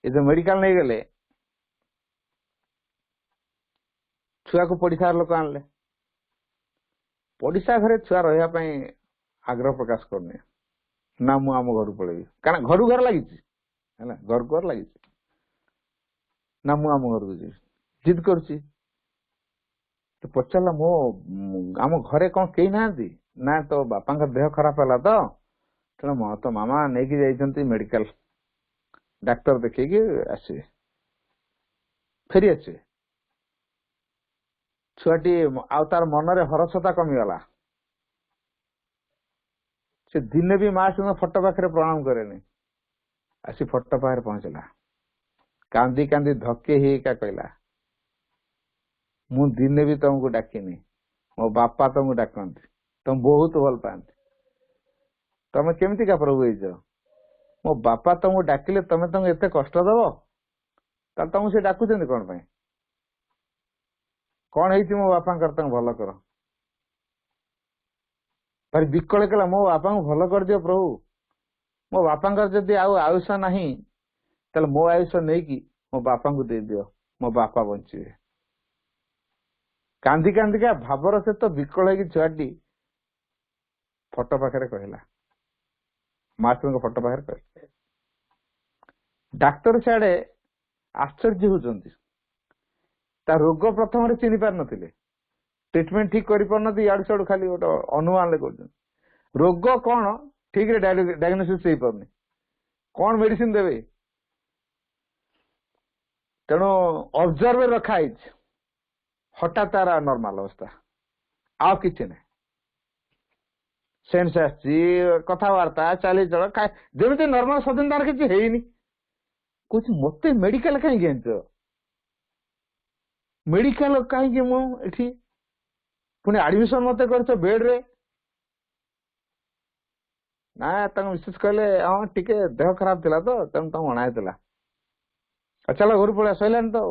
ये जो मेडिकल नहीं गले छुआ को पड़ीसा लोक आनले पड़ीसा घरे छुआ रहा आग्रह प्रकाश करने ना मु आम घर पलैबी कारण घर घर लगी घर घर लगी ना मु आम घर को जी जिद कर तो पचारा मो आम घरे कौन कही ना तो बापा देह खराब है तो तेना मो तो मामा नहीं जाइए मेडिकल डाक्टर देखिए आसवे फेरी आसवे छुआटी आ तार मनरे हरसता कमीगला से दिने भी माँ संग फोटो पाखे प्रणाम करे आसी फोटो पाखे पहुंचला कांदी कांदी धक्के ही का कहला मु दिने भी तुमको डाकिनी मो बापा तुमको डाकती तुम बहुत भल पाती तुम केमती का प्रभु हो मो बापा तुमको डाकिले तुम तुमको एत कष्ट दब तुमको से डाकुचंदी कौन पाई कौन है मो बापा तुम भल कर भारी विकल कला मो बापा को भल कर दियो प्रभु मो बापा जदि आयुष नहीं ताले मो आयुष नहीं कि मो बापा को दे दियो मो बापा बंचे कांदी कांदी का भावर से तो विकल है छुआटी फोटो पाखे कहला मास्टर को फोटो पाखे कह डाक्टर सियाड़े आश्चर्य होती रोग प्रथम चिन्ह पार नथिले ट्रिटमेंट ठीक कर पार याडू सियाडू खाली गोटे अनुमान कर रोग कौन ठीक रे डायग्नोसिस हो पारनी कौन मेडिसिन देवे तेणु ऑब्जर्व रखा हठात तार नॉर्मल अवस्था आ किसी ना सेन्स कथबार्ता चली चल जमी नॉर्मल सदन तार किसी है कुछ मत मेडिकल कहीं आंच मेडिकल कहीं मुझे पुणी एडमिशन मत कर बेड रे ना मिसेस कहले हाँ टिके देह खराब थिला तो तेणु तुम अणाई चलो घर पड़ा सैलानी तो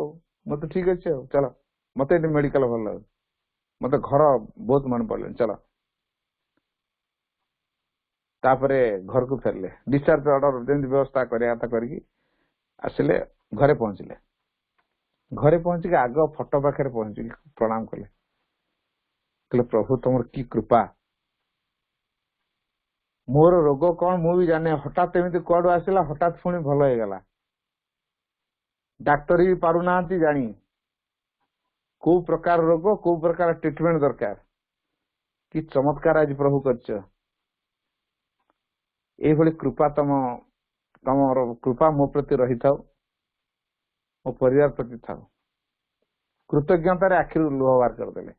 मत ठीक अच्छे चलो मत मेडिकल भल लगे मत घर बहुत मन पड़े चलो तापरे घर को फेरले डिस्चार्ज ऑर्डर जमी व्यवस्था करके आसिले घरे पहुंचले घरे पहुंचिक आग फोटो पाखे पहुंचिक प्रणाम कले कहले प्रभु तुम की कृपा मोर रोग कौन मु भी जाने हठात एमती कुआडू आसला हठात पुणी भल हो गला डाक्टर भी पारु ना जानी को प्रकार रोग को प्रकार ट्रीटमेंट दरकार कि चमत्कार आज प्रभु करछ एभली कृपा तम कृपा मो प्रति रही था मो परिवार प्रति था कृतज्ञतार आखिर लुह बार करदे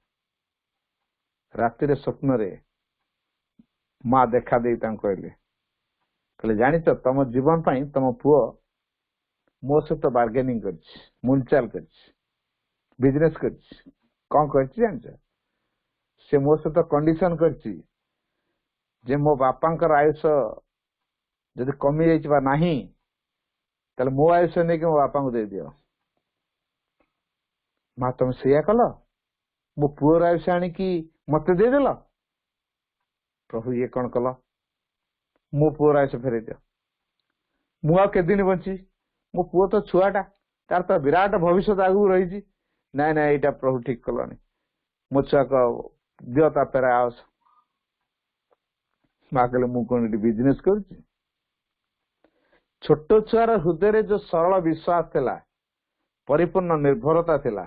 राति स्वप्न रे माँ देखा दे कहले जानी तम जीवन पाई तम पुओ मो सहित बार्गेनिंग कर मूलचाल कर बिजनेस कर कौन करछि जानछ से मो सहित कंडीशन करछि जे मो बापांकर आयुष जदि कमी जाइछि बा नाही ताले मो आयुष नै कि मो बापा को दे दियो मा तुम सेया कल मो पुअर आयुष आनी कि मते दे देला प्रभु ये कौन कल मो पुअर आयुष फेरे दियो मु आ के दिन बंची मो पुओ तो छुआटा तार तो विराट भविष्य आगु रही नाई नाई एटा प्रभु ठीक कलनी मो छुआ को दियो ता पेरा आस माँ कहले मु कौन बिजनेस कर छोट छुआर हृदय जो सरल विश्वास थिला परिपूर्ण निर्भरता थिला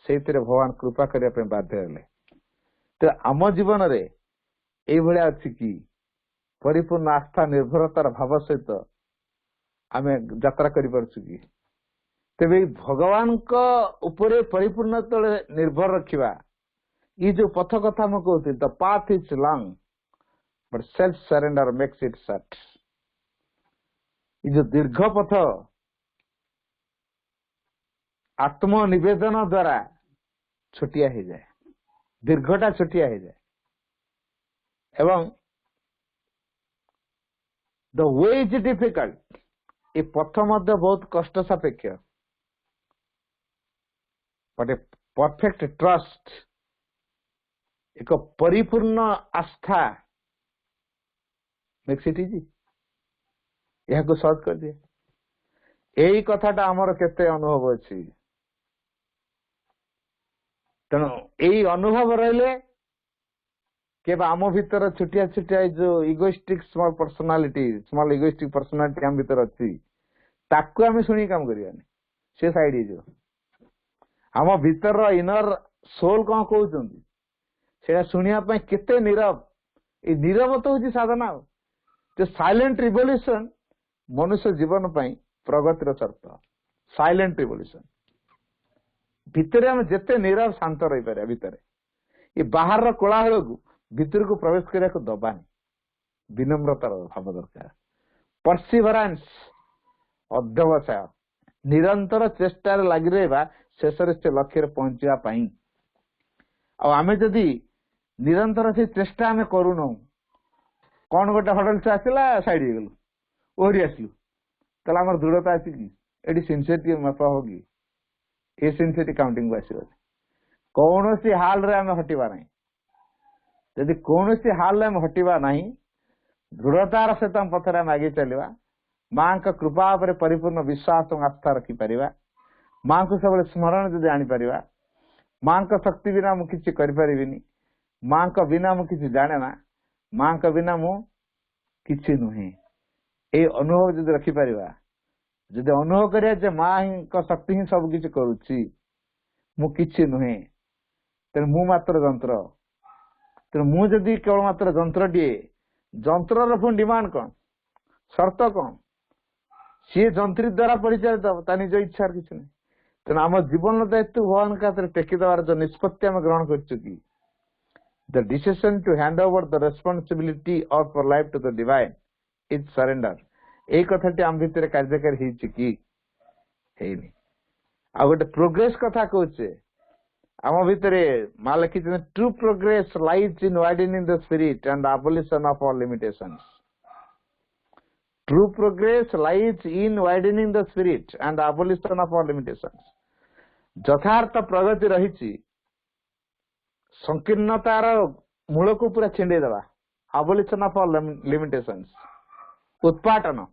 सेतिरे भगवान कृपा करिया पे बाध्य हेले तो आम जीवन रे एई भलिया अछि कि परिपूर्ण आस्था निर्भरतार भाव सहित आमे यात्रा करि परछु कि तेबे भगवान को ऊपर परिपूर्ण तले निर्भर रखिबा ये जो पथ कथा म कहते the path is long but self surrender makes it short ये जो दीर्घ पथ आत्म निवेदन द्वारा छोटिया हो जाए दीर्घटा छोटिया हो जाए एवं द वे इज डिफिकल्ट ये पथ मध्य बहुत कष्ट सापेक्ष बट ए परफेक्ट ट्रस्ट एक परिपूर्ण आस्था मेक्स इट इजी यह को सहज कर दिए यही कथाटा आमर केते अनुभव अछि तेणु यही अनुभव रहिले के आम भीतर छुटिया छुटिया जो इगोइस्टिक स्मॉल इगोइस्टिक पर्सनालिटी आम भीतर अच्छी ताकू आम शुणी काम करियानी से साइड हो आम भीतर इनर सोल कौन कहउछंती सेटा शुनिया पय केते नीरव ए नीरवता होची साधना जो साइलेंट रिवोल्यूशन मनुष्य जीवन पय प्रगतिर शर्त साइलेंट रिवोल्यूशन भितर हम जेते नीरव शांत रही पारे भितर ये बाहर कोलाहल को भीतर को प्रवेश करने को दबानी विनम्रतार भाव दरकार परसिवरांस अध्यवसाय निरंतर चेष्टा लगी रहा शेष से लक्ष्य पहुंचा आमे जदि निरंतर से चेष्टा आम करूँ कौन गोटे हडल से आसला साइड गलु ओहरी आसलु ताला हमर दृढ़ता अछि कि एडी सिंसियरिटी माप होगी ए सिंसियरिटी काउंटिंग को आसीबो कौन सी हाल रे आम हटिबा नहीं यदि कौन सी हाल रे आम हटिबा नहीं दृढ़तार सहित हम पथरे आम आगे चलिबा मां का कृपा पर परिपूर्ण विश्वास और आस्था रखी परिबा मां को सब स्मरण जदि आनी परिबा मां का शक्ति बिना मु किछि करि परिबिनी मां का बिना मु किछि जाने ना मां का बिना मु किछि नुहे ए अनुभव जदि रखी परिबा जदि अनुभव करिया जे मां का शक्ति ही सब किछि करूछि मु किछि नुहे तेणु मु मात्र जंत्र तेणु मु जदि केवल मात्र जंत्र दिए जंत्र पुणी डिमांड कौन शर्त कौन सी जंत्री द्वारा परिचालित ता निज इच्छा किसी नहीं तेना आम जीवन दायित्व भगवान का टेकी देवार जो निष्पत्ति आम ग्रहण कर the decision to hand over the responsibility of life to the divine is surrender एक कथाटी आम भितर कार्यकारी होनी आ गोटे प्रोग्रेस कथा कहचे आम भितर माँ लिखी true progress lies in widening the spirit and abolition of all limitations. True progress lies in widening the spirit and abolition of all limitations. यथार्थ प्रगति रही संकीर्णतार मूल को पूरा छिंडे देवा abolition of all limitations उत्पाटन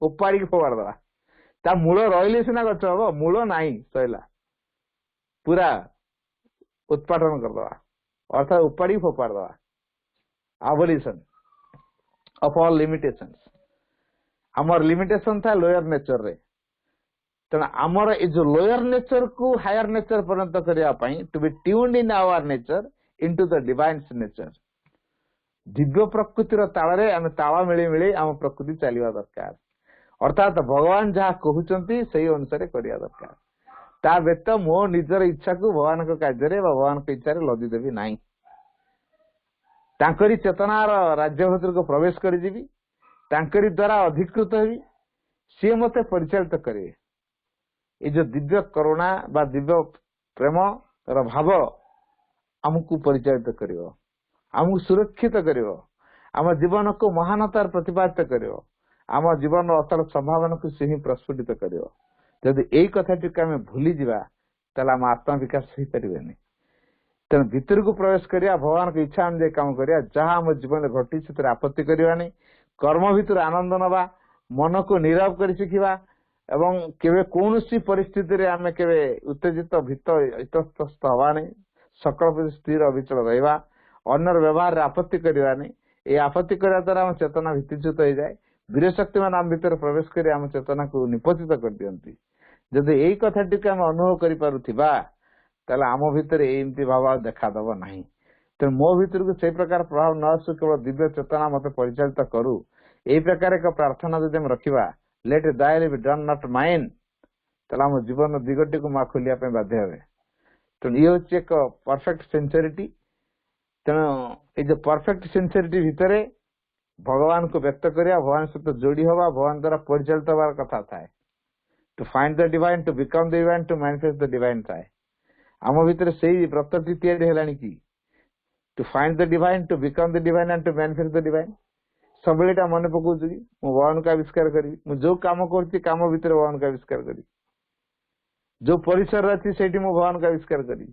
उपाड़ी फोपाड़ देवा ता मूल रही सीना गच हम मूल नाही सैला पूरा उत्पाटन करदवा अर्थात उपाड़ी फोपाड़ देवा abolition of all limitations. आमर लिमिटेशन था लोअर नेचर रे तेना आमर ए जो लोअर नेचर को हायर नेचर पर्यंत करिया पई to be tuned in our nature into the divine nature दिव्य प्रकृतिर ताଳରେ ଆମେ ताଳ मिली मिली आम प्रकृति चलिवा दरकार अर्थात भगवान जहाँ कहउचंती सही अनुसार करिया दरकार ता व्यत मो निजर इच्छा को भगवान को कार्य रे भगवान को इच्छा रे लदी देबी नाही तांकरी चेतनार राज्य भीतर को प्रवेश करि जीवी तांकरी द्वारा अधिकृत हेबी सी मते परिचालित करे ये जो दिव्य करुणा बा दिव्य प्रेम भाव आमको परिचालित करिवो, आमको सुरक्षित करिवो, आम जीवन को महानतार प्रतिपादित करिवो, आम जीवन अतल संभावना को से ही प्रस्फुटित करिवो। जदि यही कथाटी आम भूली जावा ताले आम आत्मा विकास हो पारिबेनी। तेणु भितर को प्रवेश करिया, भगवान की इच्छा अनुसार काम करिया, जहाँ आम जीवन घटी से आपत्ति करवानी, कर्म भितर आनंद नवा, मन को नीरव कर शिखिबा एवं केवे कौनसी परिस्थिति रे आमे केवे उत्तेजित भीत इतस्तस्त हवानी, सकल प्रति स्थिर अविचल रहिबा, अन्यर व्यवहार रे आपत्ति करवानी। ये आपत्ति करने द्वारा आम चेतना भित्तिच्युत हो जाए, वीर शक्ति मान आम भीतर प्रवेश कर आम चेतना को निपतित कर दियंती। जदि यही कथाटी को आम अनुभव करि पारुथिबा ताले आम भीतर एमती भाव देखा दब नहीं। तेणु मो भीतर को से प्रकार प्रभाव न आसु, केवल दिव्य चेतना मत परिचालित करू, यही प्रकार एक प्रार्थना जदि हम रखिबा, लेट दाय will be done not mine, ताले आम जीवन दिगटी को माँ खोलिया पे बाध्य हेबे। तेणु ये होची एक परफेक्ट सिंसियरिटी। तेणु ये जो परफेक्ट सिंसियरिटी भितर भगवान को व्यक्त करिया, भगवान सहित जोड़ी हवा, भगवान द्वारा परिचालित हबार कथा थाए। To find the divine, to become the divine, to manifest the divine थाए। आम भीतर से ही व्रतटी तैयारी हेलानी कि to find the divine, to become the divine and to manifest the divine. सब मन पकाऊँ कि मु भगवान का आविष्कार करी, मु जो काम कर काम भीतर भगवान का आविष्कार करी, जो परिसर अच्छी से भगवान का आविष्कार करी,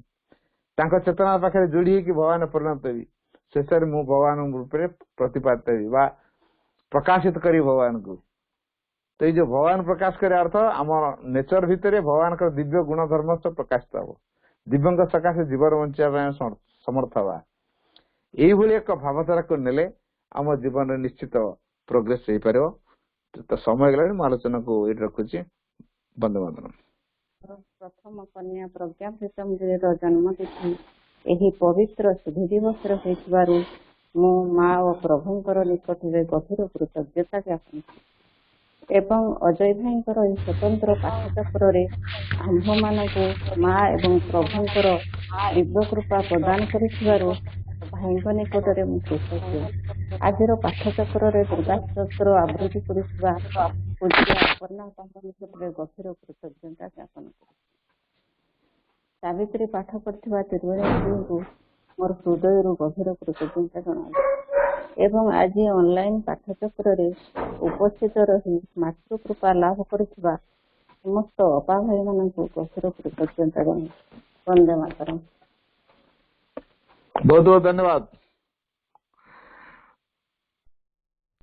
तांको चेतना पाखे जोड़ी कि भगवान परिणत हेबी, शेष में मु भगवान रूप में प्रतिपादित हेबी बा प्रकाशित करी भगवान को। तो ये जो भगवान प्रकाश करे अर्थ आम नेचर भितर भगवान का दिव्य गुण धर्म सब प्रकाशित हम, दिव्य सकाशे जीवन बंचा समर्थ हवा। यही एक भावधारा को नेले आम जीवन में निश्चित प्रोग्रेस हो पार। तो समय गलानी मु आलोचना को ये रखुची। बंदे मातरम। प्रथम कन्या प्रज्ञा प्रीतम देवीर जन्म तिथि यही पवित्र शुभ दिवस होइथिबारु मो माँ और प्रभुंकर निकट में गभीर कृतज्ञता ज्ञापन एवं अजय भाईंकर स्वतंत्र पाठचक्र आंभ मानकु माँ एवं प्रभुंकर दिव्य कृपा प्रदान करिथिबारु भाईंक निकटरे मु कृतज्ञ। आजिर पाठचक्र दुर्गास्त्र आवृत्ति करिथिबा पूज्य अपर्णा निकट में गभीर कृतज्ञता ज्ञापन कर। सावित्री पाठ पढ़िथिबा त्रिवेणी को मोर हृदय गभीर कृतज्ञता जनाऊँ एवं आज ऑनलाइन पाठचक्र उपस्थित रही मातृकृपा लाभ करिथिबा समस्त अपा भाई मानकु गभीर कृतज्ञता जनाऊँ। वंदे मातरम। बहुत बहुत धन्यवाद।